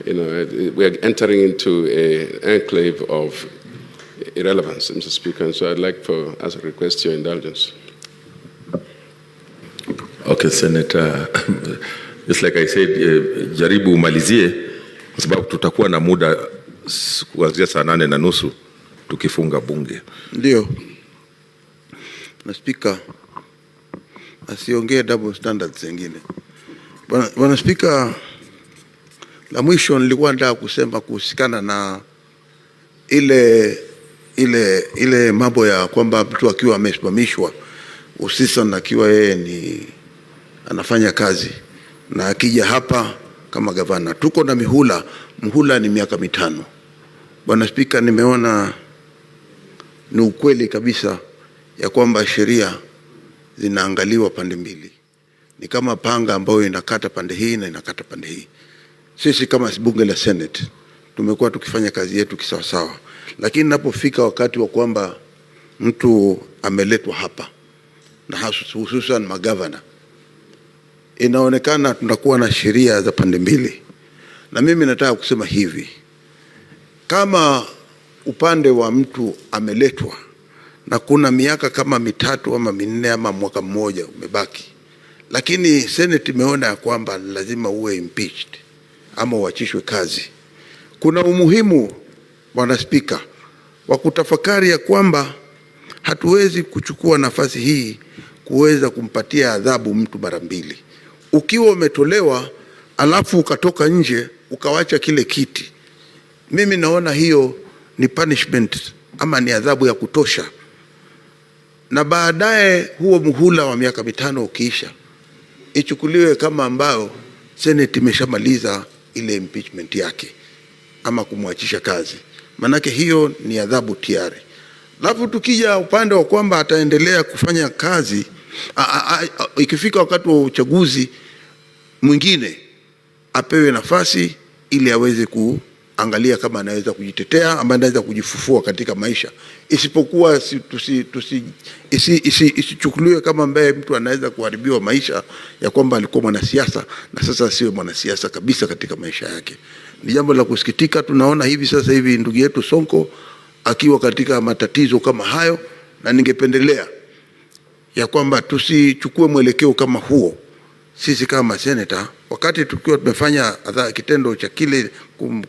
we are entering into an enclave of irrelevance, Mr. Speaker, and so I'd like to request your indulgence. Okay, Senator, just like I said, jaribu umalizie kwa sababu tutakuwa na muda kuanzia saa 8:30 tukifunga bunge. Ndio. Na Speaker, asiongee double standards zingine. Bwana Speaker, la mwisho nilikuwa nataka kusema kuhusikana na ile mambo ya kwamba mtu akiwa amesimamishwa, hususan akiwa yeye ni anafanya kazi na akija hapa kama gavana, tuko na muhula ni miaka 5. Bwana Speaker, nimeona ni ukweli kabisa ya kwamba sheria zinaangaliwa pande mbili. Ni kama panga ambayo inakata pande hii na inakata pande hii. Sisi kama bunge la Senate tumekuwa tukifanya kazi yetu kisawasawa, lakini napofika wakati wa kwamba mtu ameletwa hapa na hususan magavana, inaonekana tunakuwa na sheria za pande mbili. Na mimi nataka kusema hivi, kama upande wa mtu ameletwa na kuna miaka kama 3 ama 4 ama mwaka mmoja umebaki, lakini Senate imeona ya kwamba lazima uwe impeached ama uachishwe kazi, kuna umuhimu, Bwana Speaker, wa kutafakari ya kwamba hatuwezi kuchukua nafasi hii kuweza kumpatia adhabu mtu mara mbili. Ukiwa umetolewa alafu ukatoka nje ukawacha kile kiti, mimi naona hiyo ni punishment ama ni adhabu ya kutosha. na baadaye huo muhula wa miaka mitano ukiisha, ichukuliwe kama ambao Senate imeshamaliza ile impeachment yake ama kumwachisha kazi. Manake hiyo ni adhabu tayari. Alafu tukija upande wa kwamba ataendelea kufanya kazi ikifika wakati wa uchaguzi mwingine apewe nafasi ili aweze kuangalia kama anaweza kujitetea ama anaweza kujifufua katika maisha, isipokuwa isichukuliwe kama ambaye mtu anaweza kuharibiwa maisha ya kwamba alikuwa mwanasiasa na sasa siwe mwanasiasa kabisa katika maisha yake. Ni jambo la kusikitika. Tunaona hivi sasa hivi ndugu yetu Sonko akiwa katika matatizo kama hayo, na ningependelea ya kwamba tusichukue mwelekeo kama huo sisi kama seneta, wakati tukiwa tumefanya kitendo cha kile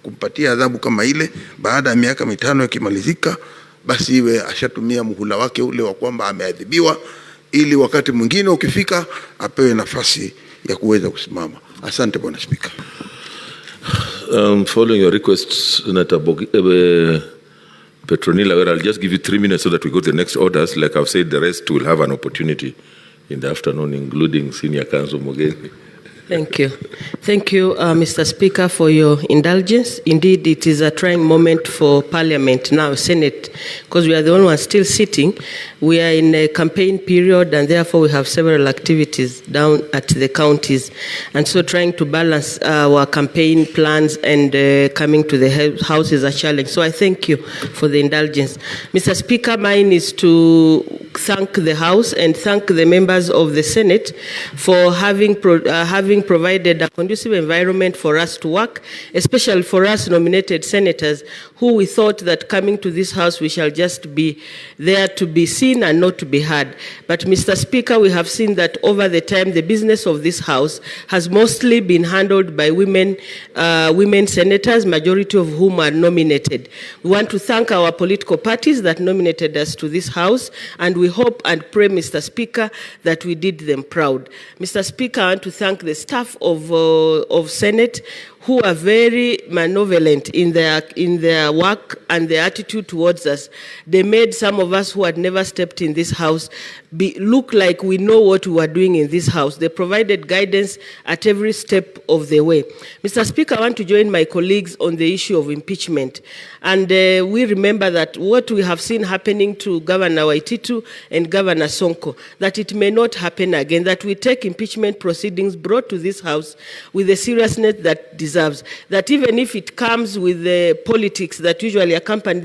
kumpatia adhabu kama ile, baada ya miaka mitano ikimalizika, basi iwe ashatumia muhula wake ule wa kwamba ameadhibiwa, ili wakati mwingine ukifika apewe nafasi ya kuweza kusimama. Asante Bwana Spika. Following your request, Senator Petronila, where I'll just give you 3 minutes so that we go to the next orders. Like I've said, the rest will have an opportunity in the afternoon, including Senior Counsel Mogeni. Thank you. Thank you, Mr. Speaker, for your indulgence. Indeed, it is a trying moment for Parliament, now Senate, because we are the only ones still sitting. We are in a campaign period, and therefore we have several activities down at the counties. And so trying to balance our campaign plans and coming to the House is a challenge. So I thank you for the indulgence. Mr. Speaker, mine is to thank the House and thank the members of the Senate for having provided a conducive environment for us to work, especially for us nominated senators, who we thought that coming to this House we shall just be there to be seen and not to be heard. But Mr. Speaker, we have seen that over the time the business of this House has mostly been handled by women senators, majority of whom are nominated. We want to thank our political parties that nominated us to this House, and we hope and pray, Mr. Speaker, that we did them proud. Mr. Speaker, I want to thank the staff of Senate, who are very malevolent in their work and their attitude towards us. They made some of us who had never stepped in this House look like we know what we were doing in this House. They provided guidance at every step of the way. Mr. Speaker, I want to join my colleagues on the issue of impeachment. And we remember that what we have seen happening to Governor Waititu and Governor Sonko, that it may not happen again, that we take impeachment proceedings brought to this House with the seriousness that deserves. That even if it comes with the politics that usually accompany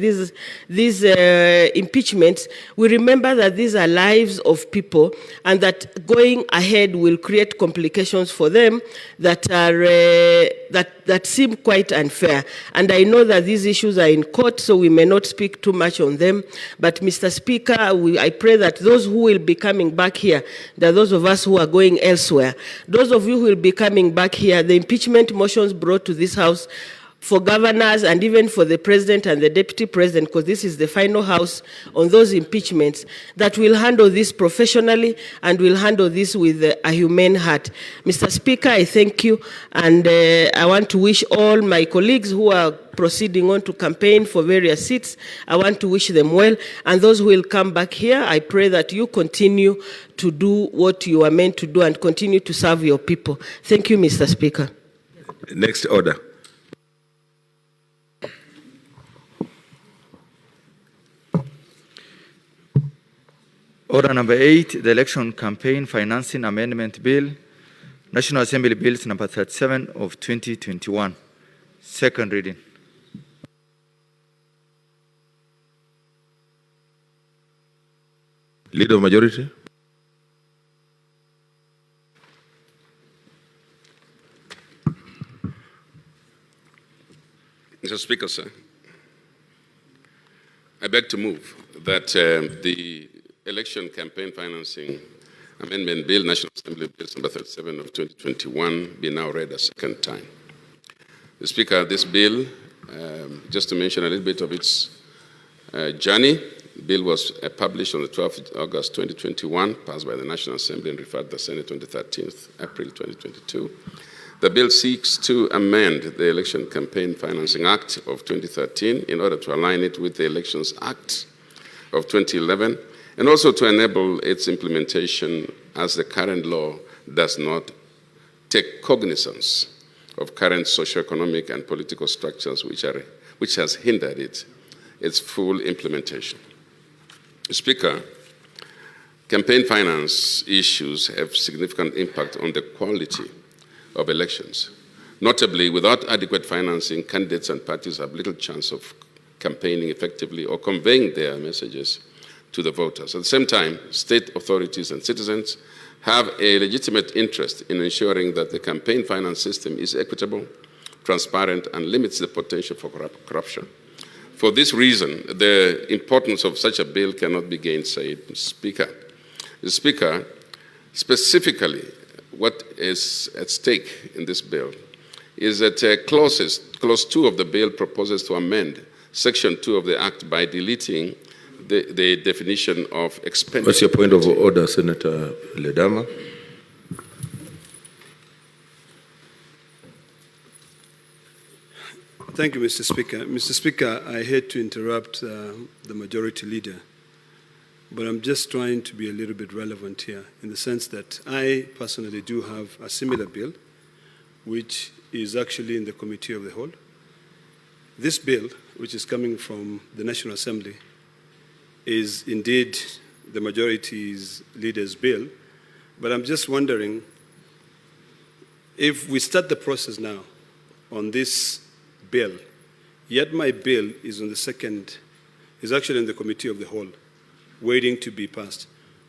these impeachments, we remember that these are lives of people, and that going ahead will create complications for them that are that seem quite unfair. And I know that these issues are in court, so we may not speak too much on them. But Mr. Speaker, I pray that those who will be coming back here, that those of us who are going elsewhere, those of you who will be coming back here, the impeachment motions brought to this House for governors and even for the president and the deputy president, because this is the final House on those impeachments, that will handle this professionally and will handle this with a humane heart. Mr. Speaker, I thank you, and I want to wish all my colleagues who are proceeding on to campaign for various seats, I want to wish them well, and those who will come back here, I pray that you continue to do what you are meant to do and continue to serve your people. Thank you, Mr. Speaker. Next order. Order number 8, the Election Campaign Financing Amendment Bill, National Assembly Bills number 37 of 2021. Second reading. Leader of Majority. Mr. Speaker, sir, I beg to move that the Election Campaign Financing Amendment Bill, National Assembly Bill number 37 of 2021, be now read a second time. The Speaker, this bill, just to mention a little bit of its journey, the bill was published on the 12th of August 2021, passed by the National Assembly and referred to the Senate on the 13th April 2022. The bill seeks to amend the Election Campaign Financing Act of 2013 in order to align it with the Elections Act of 2011 and also to enable its implementation, as the current law does not take cognizance of current socioeconomic and political structures which has hindered its full implementation. Speaker, campaign finance issues have significant impact on the quality of elections. Notably, without adequate financing, candidates and parties have little chance of campaigning effectively or conveying their messages to the voters. At the same time, state authorities and citizens have a legitimate interest in ensuring that the campaign finance system is equitable, transparent, and limits the potential for corruption. For this reason, the importance of such a bill cannot be gainsaid. Speaker, specifically, what is at stake in this bill is that Clause 2 of the bill proposes to amend Section 2 of the Act by deleting the definition of expenditure. What's your point of order, Senator Ledama? Thank you, Mr. Speaker. Mr. Speaker, I hate to interrupt the majority leader, but I'm just trying to be a little bit relevant here in the sense that I personally do have a similar bill, which is actually in the Committee of the Whole. This bill, which is coming from the National Assembly, is indeed the majority's leader's bill, but I'm just wondering if we start the process now on this bill, yet my bill is on the second, is actually in the Committee of the Whole, waiting to be passed.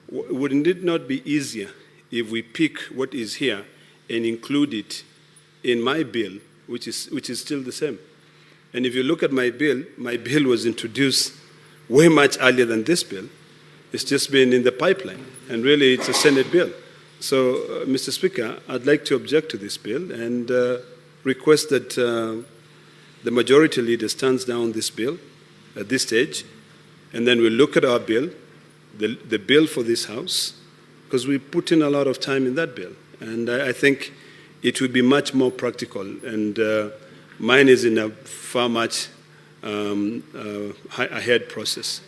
Wouldn't it not be easier if we pick what is here and include it in my bill, which is still the same? And if you look at my bill was introduced way much earlier than this bill. It's just been in the pipeline, and really it's a Senate bill. So, Mr. Speaker, I'd like to object to this bill and request that the majority leader stands down this bill at this stage, and then we'll look at our bill, the bill for this House, because we put in a lot of time in that bill. And I think it would be much more practical, and mine is in a far much ahead process.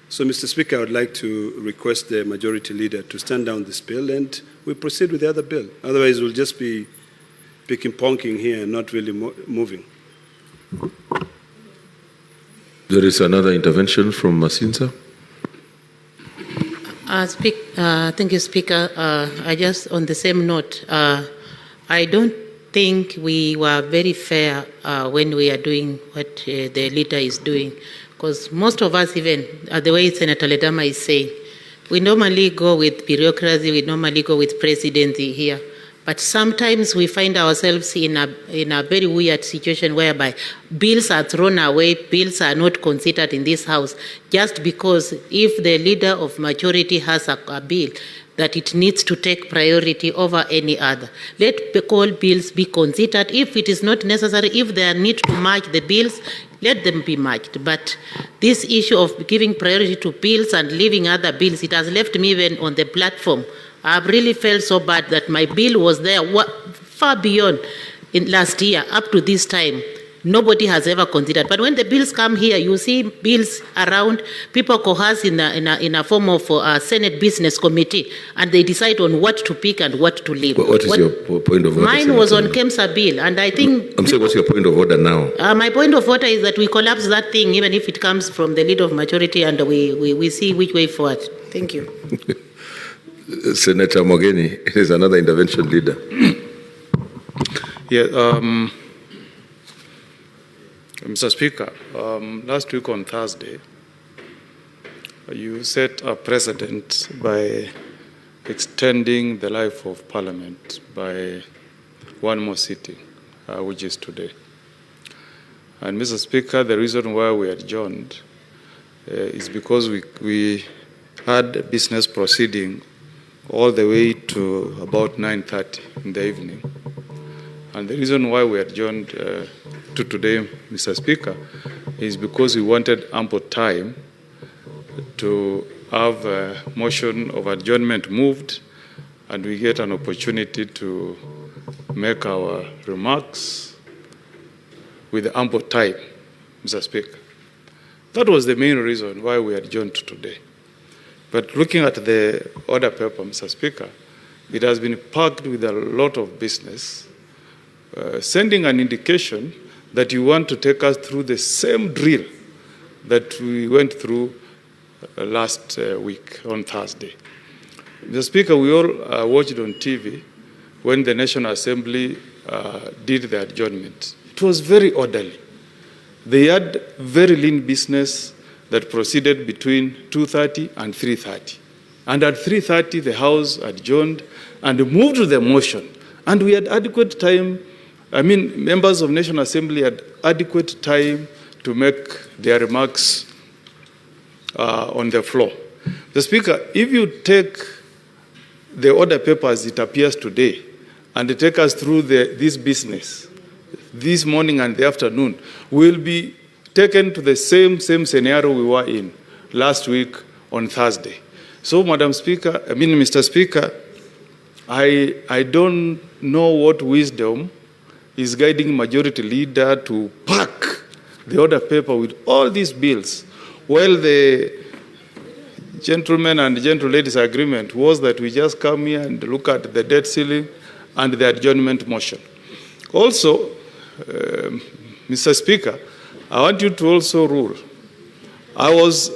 So, Mr. Speaker, I would like to request the majority leader to stand down this bill and we proceed with the other bill. Otherwise, we'll just be picking-ponking here and not really moving. There is another intervention from Masinza. Thank you, Speaker. I just, on the same note, I don't think we were very fair when we are doing what the leader is doing, because most of us, even the way Senator Ledama is saying, we normally go with bureaucracy, we normally go with presidency here, but sometimes we find ourselves in a very weird situation whereby bills are thrown away, bills are not considered in this House, just because if the leader of majority has a bill, that it needs to take priority over any other. Let all bills be considered. If it is not necessary, if there are need to merge the bills, let them be merged. But this issue of giving priority to bills and leaving other bills, it has left me even on the platform. I've really felt so bad that my bill was there far beyond in last year, up to this time. Nobody has ever considered. But when the bills come here, you see bills around, people coerce in a form of a Senate Business Committee, and they decide on what to pick and what to leave. What is your point of order? Mine was on KEMSA bill, and I think... I'm saying, what's your point of order now? My point of order is that we collapse that thing, even if it comes from the leader of majority, and we see which way forward. Thank you. Senator Mogeni is another intervention leader. Yeah, Mr. Speaker, last week on Thursday, you set a precedent by extending the life of Parliament by one more sitting, which is today. And Mr. Speaker, the reason why we adjourned is because we had a business proceeding all the way to about 9:30 in the evening. And the reason why we adjourned to today, Mr. Speaker, is because we wanted ample time to have a motion of adjournment moved and we get an opportunity to make our remarks with ample time, Mr. Speaker. That was the main reason why we adjourned today. But looking at the order paper, Mr. Speaker, it has been packed with a lot of business, sending an indication that you want to take us through the same drill that we went through last week on Thursday. Mr. Speaker, we all watched on TV when the National Assembly did the adjournment. It was very orderly. They had very lean business that proceeded between 2:30 and 3:30. And at 3:30, the House adjourned and moved to the motion. And we had adequate time, members of National Assembly had adequate time to make their remarks on the floor. The Speaker, if you take the order paper as it appears today and take us through this business, this morning and the afternoon, we'll be taken to the same scenario we were in last week on Thursday. So, Mr. Speaker, I don't know what wisdom is guiding Majority Leader to pack the order paper with all these bills, while the gentlemen and gentle ladies agreement was that we just come here and look at the debt ceiling and the adjournment motion. Also, Mr. Speaker, I want you to also rule. I was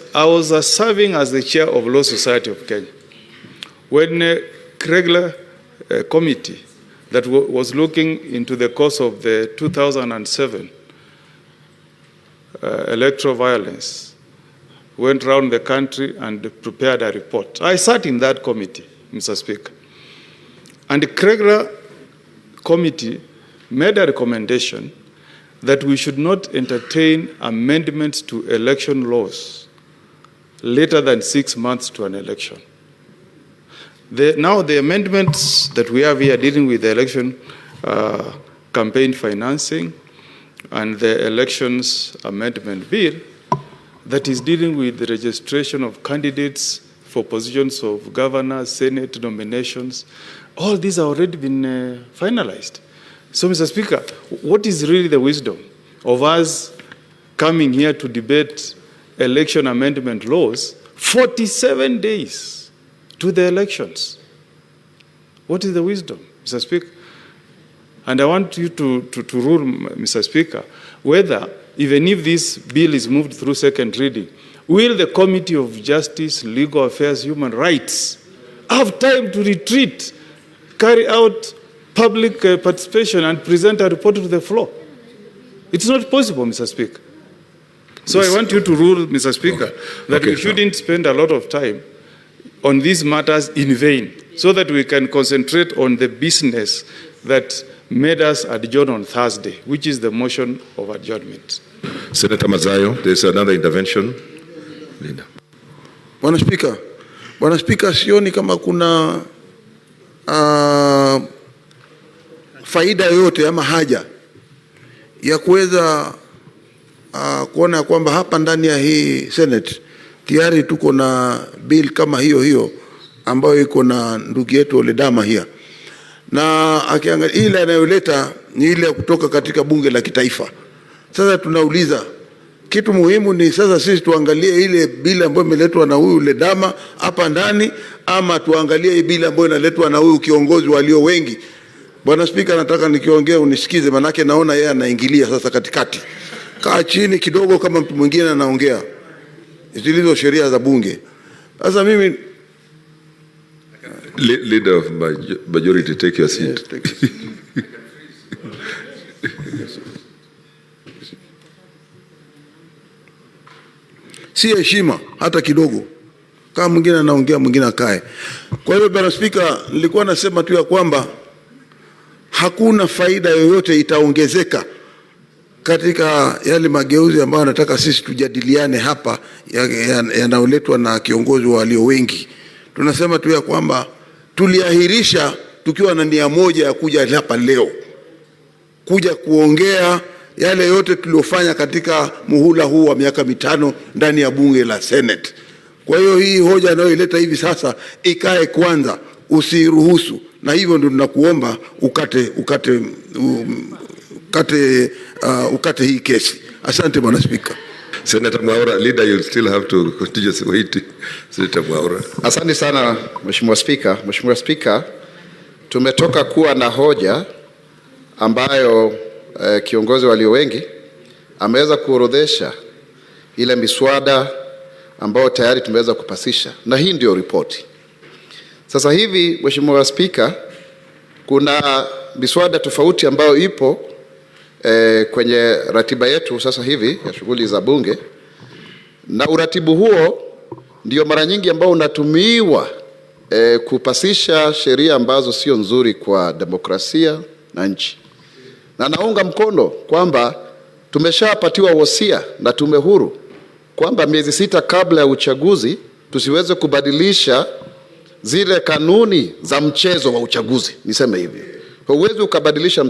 serving as the chair of Law Society of Kenya when a regular committee that was looking into the cause of the 2007 electoral violence went around the country and prepared a report. I sat in that committee, Mr. Speaker. And the regular committee made a recommendation that we should not entertain amendments to election laws later than 6 months to an election. Now the amendments that we have here dealing with the election campaign financing and the elections amendment bill that is dealing with the registration of candidates for positions of governor, senate nominations, all these have already been finalized. So, Mr. Speaker, what is really the wisdom of us coming here to debate election amendment laws 47 days to the elections? What is the wisdom, Mr. Speaker? And I want you to rule, Mr. Speaker, whether, even if this bill is moved through second reading, will the Committee of Justice, Legal Affairs, Human Rights have time to retreat, carry out public participation and present a report to the floor? It's not possible, Mr. Speaker. So I want you to rule, Mr. Speaker, that we shouldn't spend a lot of time on these matters in vain, so that we can concentrate on the business that made us adjourn on Thursday, which is the motion of adjournment. Senator Mazayo, there's another intervention. Leader. Bwana Spika, sioni kama kuna faida yoyote ama haja ya kuweza kuona kwamba hapa ndani ya hii Senate tayari tuko na bill kama hiyo ambayo iko na ndugu yetu Oledama hia, na akiangalia ile anayoleta ni ile ya kutoka katika bunge la kitaifa. Sasa tunauliza kitu muhimu ni sasa sisi tuangalie ile bill ambayo imeletwa na huyu Oledama hapa ndani, ama tuangalie ile bill ambayo inaletwa na huyu kiongozi walio wengi. Bwana Spika, nataka nikiongea unisikize, manake naona yeye anaingilia sasa katikati. Kaa chini kidogo kama mtu mwingine anaongea. Zilizo sheria za bunge. Sasa mimi Leader of Majority, take your seat. Yes, take your seat. Si heshima hata kidogo. Kama mwingine anaongea mwingine akae. Kwa hiyo Bwana Spika, nilikuwa nasema tu ya kwamba hakuna faida yoyote itaongezeka katika yale mageuzi ambayo nataka sisi tujadiliane hapa yanayoletwa na kiongozi walio wengi. Tunasema tu ya kwamba tuliahirisha tukiwa na nia moja ya kuja hapa leo, kuja kuongea yale yote tuliofanya katika muhula huu wa miaka 5 ndani ya bunge la Senate. Kwa hiyo hii hoja anayoileta hivi sasa ikae kwanza, usiruhusu, na hivyo ndio tunakuomba ukate hii kesi. Asante Bwana Spika. Senator Mwaura, leader, you still have to continuously wait. Senator Mwaura. Asante sana, Mheshimiwa Spika. Mheshimiwa Spika, tumetoka kuwa na hoja ambayo kiongozi walio wengi ameweza kuorodhesha ile miswada ambayo tayari tumeweza kupasisha, na hii ndio ripoti. Sasa hivi, Mheshimiwa Spika, kuna miswada tofauti ambayo ipo kwenye ratiba yetu sasa hivi ya shughuli za bunge, na uratibu huo ndio mara nyingi ambao unatumiwa kupasisha sheria ambazo sio nzuri kwa demokrasia na nchi. Na naunga mkono kwamba tumeshapatiwa wosia na tume huru kwamba miezi 6 kabla ya uchaguzi tusiweze kubadilisha zile kanuni za mchezo wa uchaguzi, niseme hivi. Huwezi ukabadilisha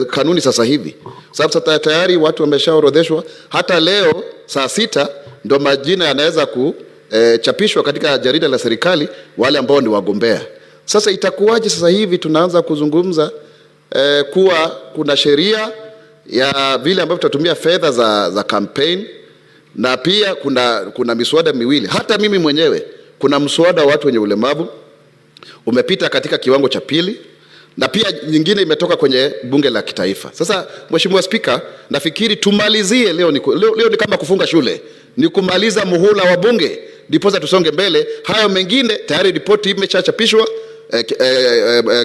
kanuni sasa hivi, sababu sasa tayari watu wameshaorodheshwa. Hata leo saa 6 ndo majina yanaweza kuchapishwa katika jarida la serikali wale ambao ni wagombea. Sasa itakuwaje sasa hivi tunaanza kuzungumza kuwa kuna sheria ya vile ambavyo tutatumia fedha za campaign, na pia kuna miswada miwili. Hata mimi mwenyewe kuna mswada wa watu wenye ulemavu umepita katika kiwango cha pili, na pia nyingine imetoka kwenye bunge la kitaifa. Sasa Mheshimiwa Spika, nafikiri tumalizie leo ni kama kufunga shule, ni kumaliza muhula wa bunge ndiposa tusonge mbele. Hayo mengine tayari ripoti imeshachapishwa,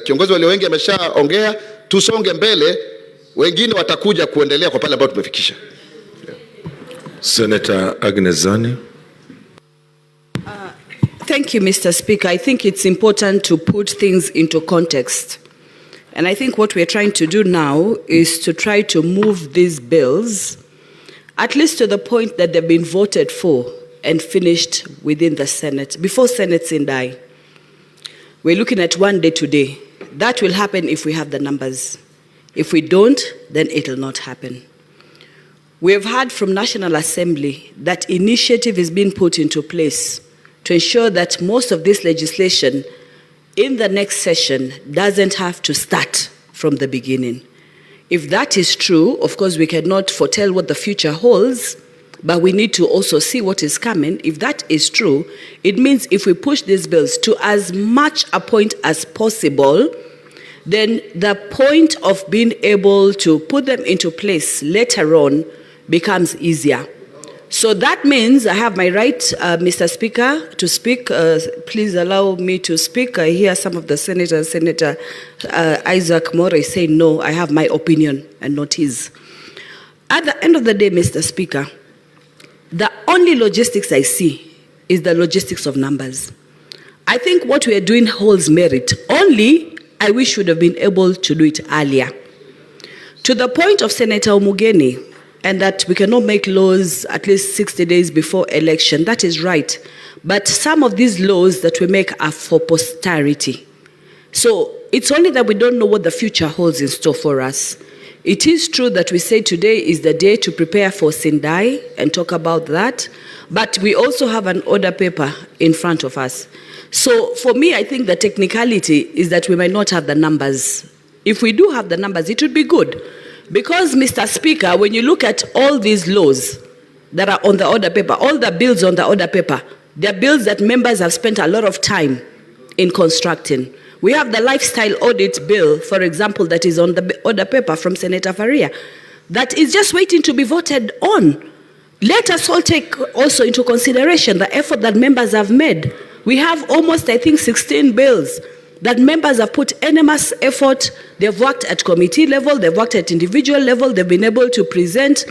kiongozi walio wengi ameshaongea, tusonge mbele, wengine watakuja kuendelea kwa pale ambapo tumefikisha. Senator Agnes Zani. Thank you, Mr. Speaker. I think it's important to put things into context. And I think what we're trying to do now is to try to move these bills at least to the point that they've been voted for and finished within the Senate, before Senate Sindai. We're looking at 1 day today. That will happen if we have the numbers. If we don't, then it will not happen. We have heard from National Assembly that initiative is being put into place to ensure that most of this legislation in the next session doesn't have to start from the beginning. If that is true, of course, we cannot foretell what the future holds, but we need to also see what is coming. If that is true, it means if we push these bills to as much a point as possible, then the point of being able to put them into place later on becomes easier. So that means I have my right, Mr. Speaker, to speak. Please allow me to speak. I hear some of the senators, Senator Isaac More, say, no, I have my opinion and not his. At the end of the day, Mr. Speaker, the only logistics I see is the logistics of numbers. I think what we are doing holds merit. Only, I wish we would have been able to do it earlier. To the point of Senator Omugeni, and that we cannot make laws at least 60 days before election. That is right. But some of these laws that we make are for posterity. So it's only that we don't know what the future holds in store for us. It is true that we say today is the day to prepare for Sindai and talk about that. But we also have an order paper in front of us. So for me, I think the technicality is that we might not have the numbers. If we do have the numbers, it would be good. Because, Mr. Speaker, when you look at all these laws that are on the order paper, all the bills on the order paper, they're bills that members have spent a lot of time in constructing. We have the lifestyle audit bill, for example, that is on the order paper from Senator Faria, that is just waiting to be voted on. Let us all take also into consideration the effort that members have made. We have almost, I think, 16 bills that members have put enormous effort. They've worked at committee level, they've worked at individual level, they've been able to present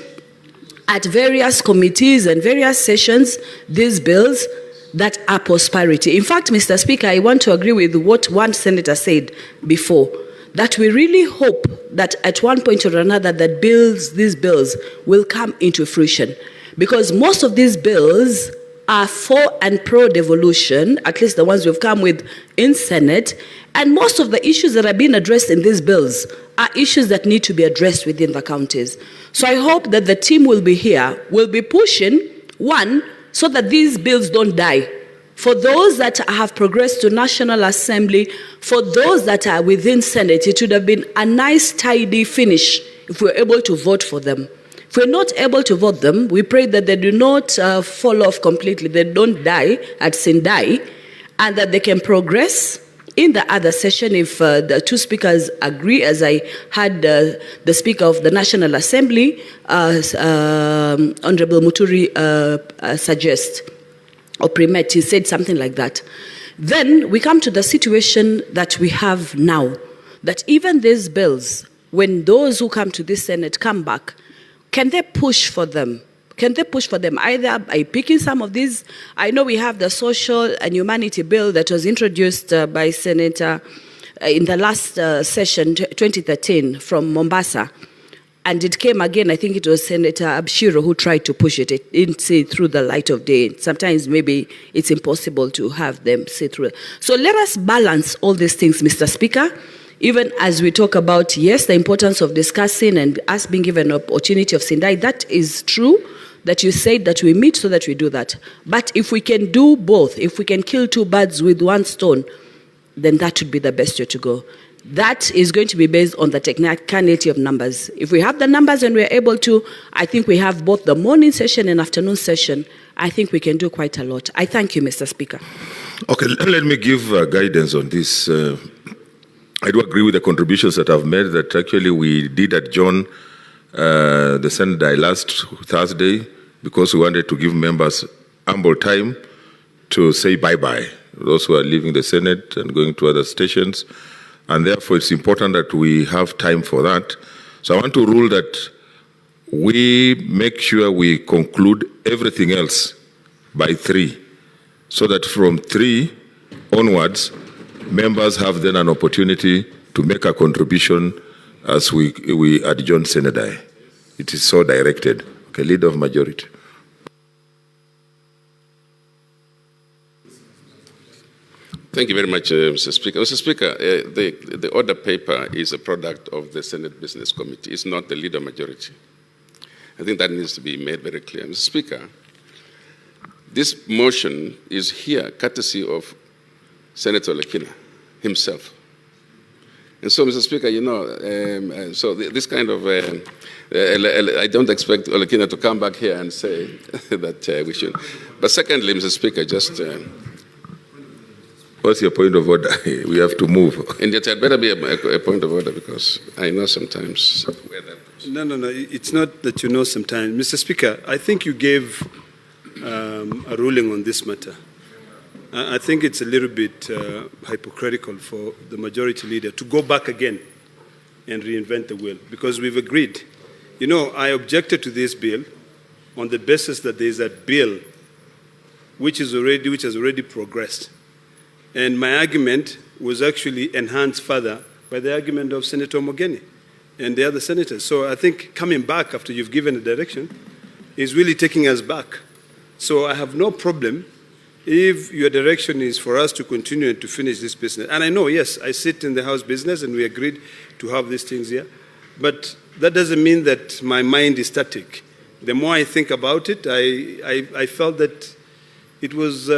at various committees and various sessions these bills that are prosperity. In fact, Mr. Speaker, I want to agree with what one senator said before, that we really hope that at one point or another that these bills will come into fruition. Because most of these bills are for and pro-devolution, at least the ones we've come with in Senate, and most of the issues that are being addressed in these bills are issues that need to be addressed within the counties. So I hope that the team will be here, will be pushing, one, so that these bills don't die. For those that have progressed to National Assembly, for those that are within Senate, it would have been a nice, tidy finish if we were able to vote for them. If we're not able to vote them, we pray that they do not fall off completely, they don't die at Sindai, and that they can progress in the other session if the two speakers agree, as I had the Speaker of the National Assembly, Honorable Muturi, suggest, or Primet, he said something like that. Then we come to the situation that we have now, that even these bills, when those who come to this Senate come back, can they push for them? Can they push for them either by picking some of these? I know we have the social and humanity bill that was introduced by Senator in the last session, 2013, from Mombasa. And it came again, I think it was Senator Abshiro who tried to push it. It didn't see through the light of day. Sometimes maybe it's impossible to have them see through it. So let us balance all these things, Mr. Speaker, even as we talk about, yes, the importance of discussing and us being given an opportunity of Sindai. That is true, that you said that we meet so that we do that. But if we can do both, if we can kill two birds with one stone, then that would be the best way to go. That is going to be based on the technicality of numbers. If we have the numbers and we're able to, I think we have both the morning session and afternoon session, I think we can do quite a lot. I thank you, Mr. Speaker. Okay, let me give guidance on this. I do agree with the contributions that I've made, that actually we did adjourn the Senate last Thursday because we wanted to give members ample time to say bye-bye, those who are leaving the Senate and going to other stations. And therefore, it's important that we have time for that. So I want to rule that we make sure we conclude everything else by 3, so that from 3 onwards, members have then an opportunity to make a contribution as we adjourn Senate. It is so directed. Okay, Leader of Majority. Thank you very much, Mr. Speaker. Mr. Speaker, the order paper is a product of the Senate Business Committee. It's not the leader majority. I think that needs to be made very clear. Mr. Speaker, this motion is here courtesy of Senator Olekina himself. And so, Mr. Speaker, you know, this kind of, I don't expect Olekina to come back here and say that we should. But secondly, Mr. Speaker, just... What's your point of order? We have to move. And yet, it better be a point of order, because I know sometimes where that goes. No. It's not that you know sometimes. Mr. Speaker, I think you gave a ruling on this matter. I think it's a little bit hypocritical for the majority leader to go back again and reinvent the wheel, because we've agreed. You know, I objected to this bill on the basis that there is a bill which has already progressed. And my argument was actually enhanced further by the argument of Senator Mogeni and the other senators. So I think coming back after you've given a direction is really taking us back. So I have no problem if your direction is for us to continue and to finish this business. And I know, yes, I sit in the House business and we agreed to have these things here. But that doesn't mean that my mind is static. The more I think about it, I felt that it was...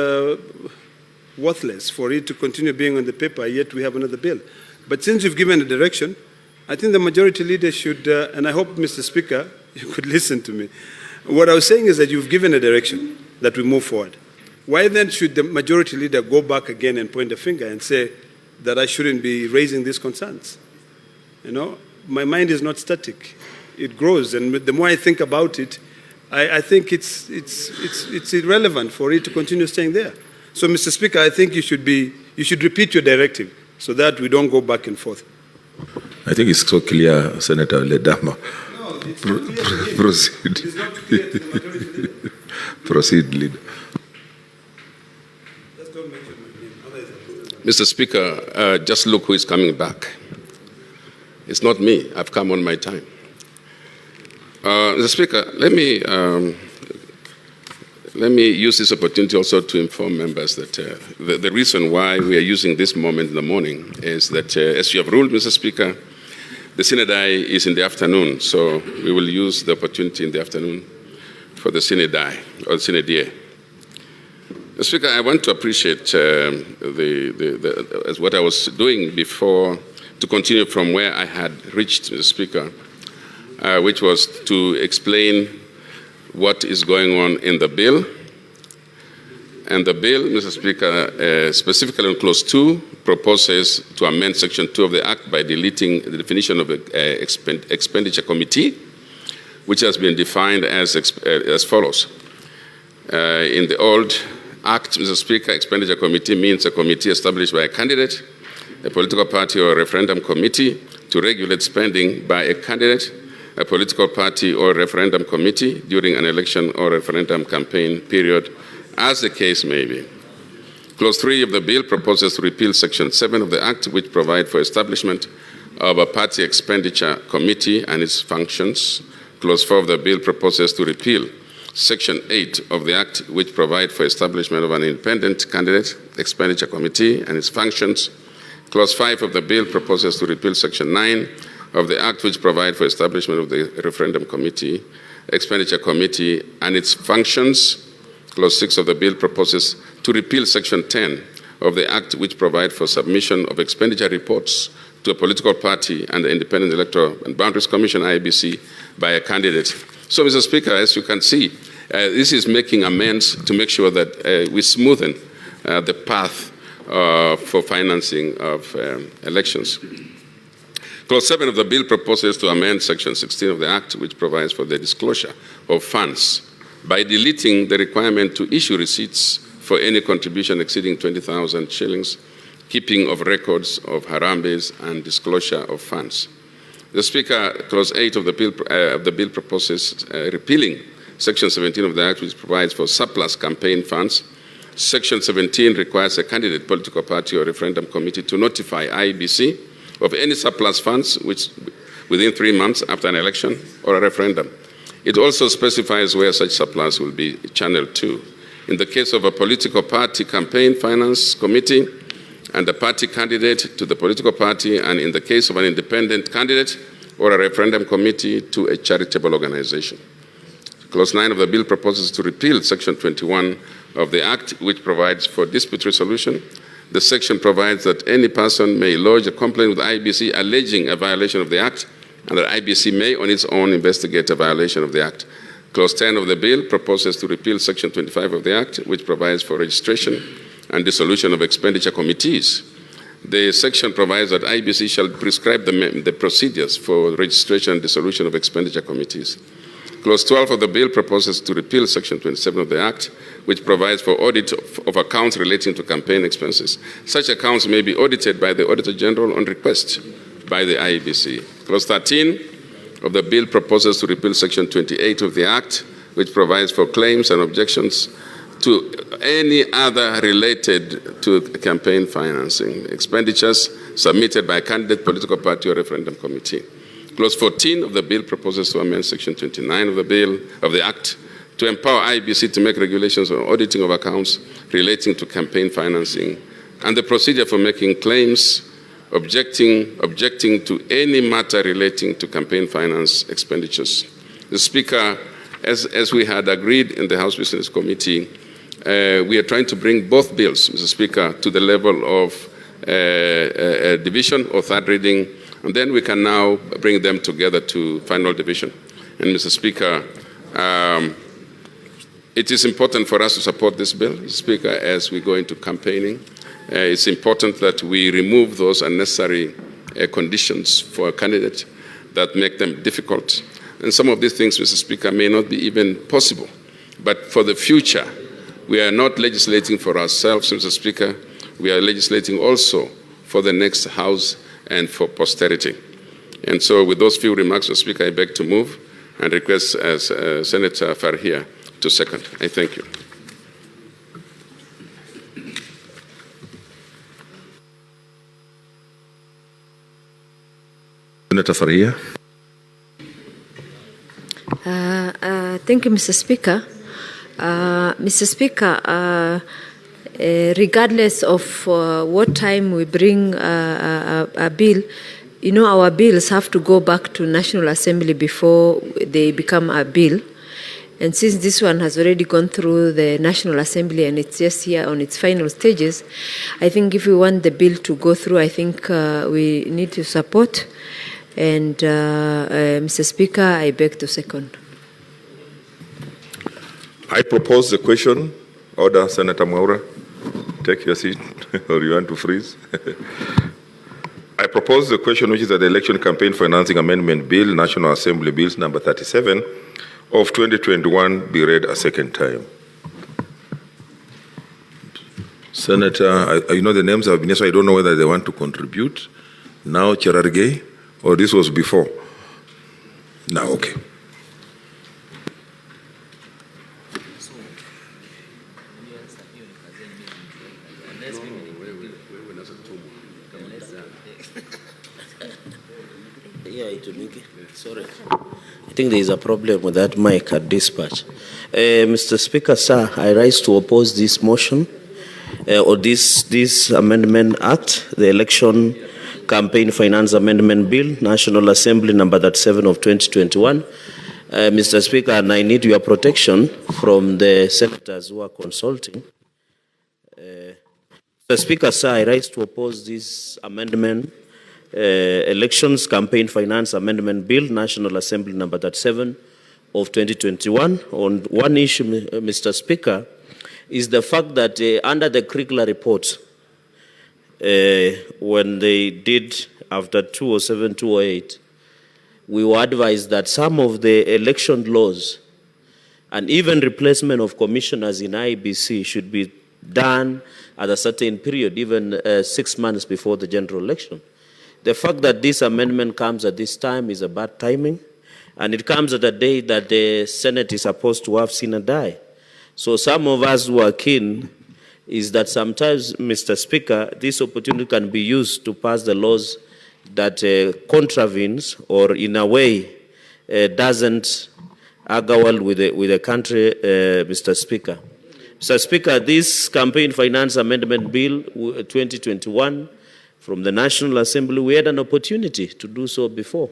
worthless for it to continue being on the paper, yet we have another bill. But since you've given a direction, I think the majority leader should, and I hope, Mr. Speaker, you could listen to me. What I was saying is that you've given a direction that we move forward. Why then should the majority leader go back again and point a finger and say that I shouldn't be raising these concerns? You know, my mind is not static. It grows, and the more I think about it, I think it's irrelevant for it to continue staying there. So, Mr. Speaker, I think you should repeat your directive so that we don't go back and forth. I think it's so clear, Senator Ledama. No, it's not clear. Proceed. It's not clear to the majority leader. Proceed, Leader. Just don't mention my name. Mr. Speaker, just look who is coming back. It's not me. I've come on my time. Mr. Speaker, let me use this opportunity also to inform members that the reason why we are using this moment in the morning is that, as you have ruled, Mr. Speaker, the Synodai is in the afternoon, so we will use the opportunity in the afternoon for the Synodai, or Synodie. Mr. Speaker, I want to appreciate as what I was doing before, to continue from where I had reached, Mr. Speaker. which was to explain what is going on in the bill. And the bill, Mr. Speaker, specifically in Clause 2, proposes to amend Section 2 of the Act by deleting the definition of expenditure committee, which has been defined as follows. In the old Act, Mr. Speaker, expenditure committee means a committee established by a candidate, a political party or a referendum committee to regulate spending by a candidate, a political party or referendum committee during an election or referendum campaign period, as the case may be. Clause 3 of the bill proposes to repeal Section 7 of the Act, which provides for establishment of a party expenditure committee and its functions. Clause 4 of the bill proposes to repeal Section 8 of the Act, which provides for establishment of an independent candidate expenditure committee and its functions. Clause 5 of the bill proposes to repeal Section 9 of the Act, which provides for establishment of the referendum committee, expenditure committee, and its functions. Clause 6 of the bill proposes to repeal Section 10 of the Act, which provides for submission of expenditure reports to a political party and the Independent Electoral and Boundaries Commission, IEBC, by a candidate. So, Mr. Speaker, as you can see, this is making amends to make sure that we smoothen the path for financing of elections. Clause 7 of the bill proposes to amend Section 16 of the Act, which provides for the disclosure of funds by deleting the requirement to issue receipts for any contribution exceeding 20,000 shillings, keeping of records of Harambes, and disclosure of funds. The Speaker, Clause 8 of the bill proposes repealing Section 17 of the Act, which provides for surplus campaign funds. Section 17 requires a candidate, political party, or referendum committee to notify IEBC of any surplus funds which within 3 months after an election or a referendum. It also specifies where such surplus will be channeled to. In the case of a political party campaign finance committee and a party candidate to the political party, and in the case of an independent candidate or a referendum committee to a charitable organization. Clause 9 of the bill proposes to repeal Section 21 of the Act, which provides for dispute resolution. The section provides that any person may lodge a complaint with IBC alleging a violation of the Act, and that IBC may on its own investigate a violation of the Act. Clause 10 of the bill proposes to repeal Section 25 of the Act, which provides for registration and dissolution of expenditure committees. The section provides that IBC shall prescribe the procedures for registration and dissolution of expenditure committees. Clause 12 of the bill proposes to repeal Section 27 of the Act, which provides for audit of accounts relating to campaign expenses. Such accounts may be audited by the Auditor General on request by the IEBC. Clause 13 of the bill proposes to repeal Section 28 of the Act, which provides for claims and objections to any other related to campaign financing expenditures submitted by a candidate, political party, or referendum committee. Clause 14 of the bill proposes to amend Section 29 of the Act to empower IBC to make regulations on auditing of accounts relating to campaign financing and the procedure for making claims, objecting to any matter relating to campaign finance expenditures. The Speaker, as we had agreed in the House Business Committee, we are trying to bring both bills, Mr. Speaker, to the level of division or third reading, and then we can now bring them together to final division. And Mr. Speaker, it is important for us to support this bill, Mr. Speaker, as we go into campaigning. It's important that we remove those unnecessary conditions for a candidate that make them difficult. And some of these things, Mr. Speaker, may not be even possible. But for the future, we are not legislating for ourselves, Mr. Speaker. We are legislating also for the next House and for posterity. And so with those few remarks, Mr. Speaker, I beg to move and request Senator Farhia to second. I thank you. Senator Farhia. Thank you, Mr. Speaker. Mr. Speaker, regardless of what time we bring a bill, you know, our bills have to go back to National Assembly before they become a bill. And since this one has already gone through the National Assembly and it's just here on its final stages, I think if we want the bill to go through, I think we need to support And Mr. Speaker, I beg to second. I propose the question. Order, Senator Mwaura. Take your seat, or you want to freeze? I propose the question, which is that the Election Campaign Financing Amendment Bill, National Assembly Bills number 37 of 2021, be read a second time. Senator, you know the names have been here, so I don't know whether they want to contribute. Now, Cherargei, or this was before? Now, okay. Yeah, it will make it. Sorry. I think there is a problem with that mic at dispatch. Mr. Speaker, sir, I rise to oppose this motion or this Amendment Act, the Election Campaign Finance Amendment Bill, National Assembly number 37 of 2021. Mr. Speaker, and I need your protection from the senators who are consulting. Mr. Speaker, sir, I rise to oppose this amendment, Elections Campaign Finance Amendment Bill, National Assembly number 37 of 2021. On one issue, Mr. Speaker, is the fact that under the Kriegler report, when they did after 2007, 2008, we were advised that some of the election laws and even replacement of commissioners in IEBC should be done at a certain period, even 6 months before the general election. The fact that this amendment comes at this time is a bad timing, and it comes at a day that the Senate is supposed to have seen a die. So some of us who are keen is that sometimes, Mr. Speaker, this opportunity can be used to pass the laws that contravenes or in a way doesn't go well with the country, Mr. Speaker. Mr. Speaker, this Campaign Finance Amendment Bill 2021 from the National Assembly, we had an opportunity to do so before.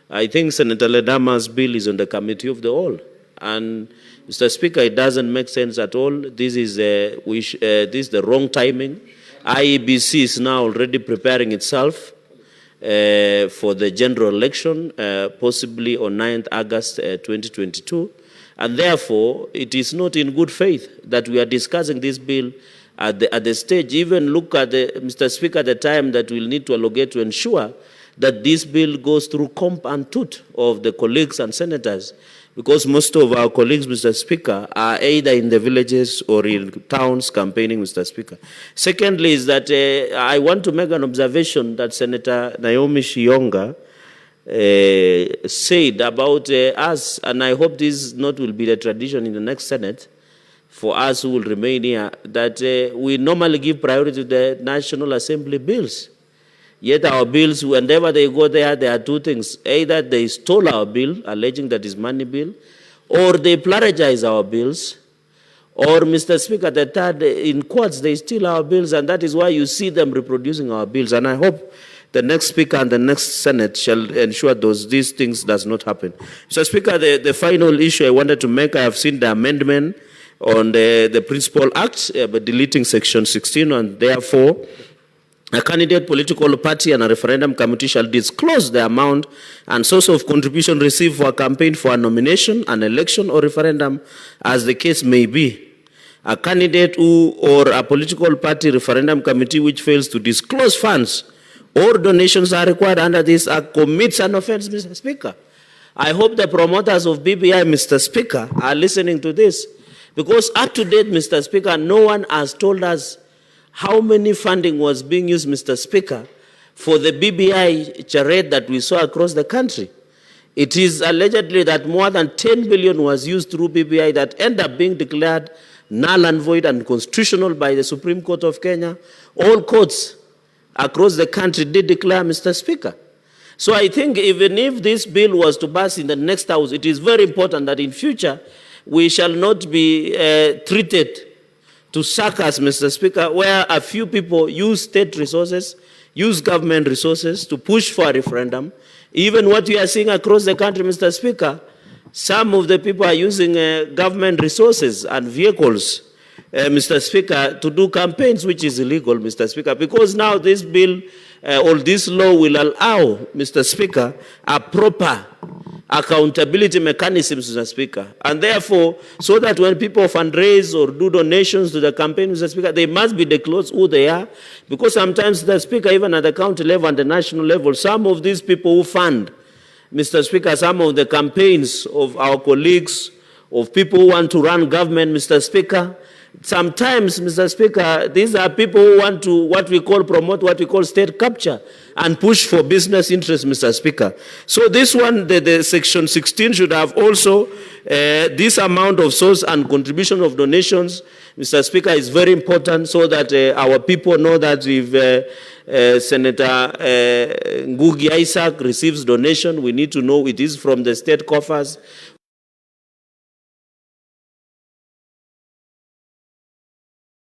I think Senator Ledama's bill is on the Committee of the Whole. And Mr. Speaker, it doesn't make sense at all. This is the wrong timing. IEBC is now already preparing itself for the general election, possibly on 9th August 2022. And therefore, it is not in good faith that we are discussing this bill at the stage. Even look at, Mr. Speaker, the time that we'll need to allocate to ensure that this bill goes through comp and tooth of the colleagues and senators, because most of our colleagues, Mr. Speaker, are either in the villages or in towns campaigning, Mr. Speaker. Secondly is that I want to make an observation that Senator Naomi Shionga said about us, and I hope this not will be the tradition in the next Senate, for us who will remain here, that we normally give priority to the National Assembly bills. Yet our bills, whenever they go there are two things. Either they stole our bill, alleging that it's money bill, or they plagiarize our bills, or, Mr. Speaker, the third, in courts, they steal our bills, and that is why you see them reproducing our bills. And I hope the next Speaker and the next Senate shall ensure these things does not happen. Mr. Speaker, the final issue I wanted to make, I have seen the amendment on the Principal Act, but deleting Section 16, and therefore, a candidate, political party, and a referendum committee shall disclose the amount and source of contribution received for a campaign for a nomination, an election, or referendum, as the case may be. A candidate or a political party referendum committee which fails to disclose funds or donations are required under this act commits an offense, Mr. Speaker. I hope the promoters of BBI, Mr. Speaker, are listening to this, because up to date, Mr. Speaker, no one has told us how many funding was being used, Mr. Speaker, for the BBI charade that we saw across the country. It is allegedly that more than 10 billion was used through BBI that ended up being declared null and void and constitutional by the Supreme Court of Kenya. All courts across the country did declare, Mr. Speaker. So I think even if this bill was to pass in the next house, it is very important that in future we shall not be treated to suckers, Mr. Speaker, where a few people use state resources, use government resources to push for a referendum. Even what we are seeing across the country, Mr. Speaker, some of the people are using government resources and vehicles, Mr. Speaker, to do campaigns, which is illegal, Mr. Speaker, because now this bill all this law will allow, Mr. Speaker, a proper accountability mechanism, Mr. Speaker. And therefore, so that when people fundraise or do donations to the campaign, Mr. Speaker, they must be disclosed who they are. Because sometimes, Mr. Speaker, even at the county level and the national level, some of these people who fund, Mr. Speaker, some of the campaigns of our colleagues, of people who want to run government, Mr. Speaker, sometimes, Mr. Speaker, these are people who want to promote what we call state capture and push for business interests, Mr. Speaker. So this one, the section 16 should have also this amount of source and contribution of donations, Mr. Speaker, is very important so that our people know that if Senator Ngugi Isaac receives donation, we need to know it is from the state coffers.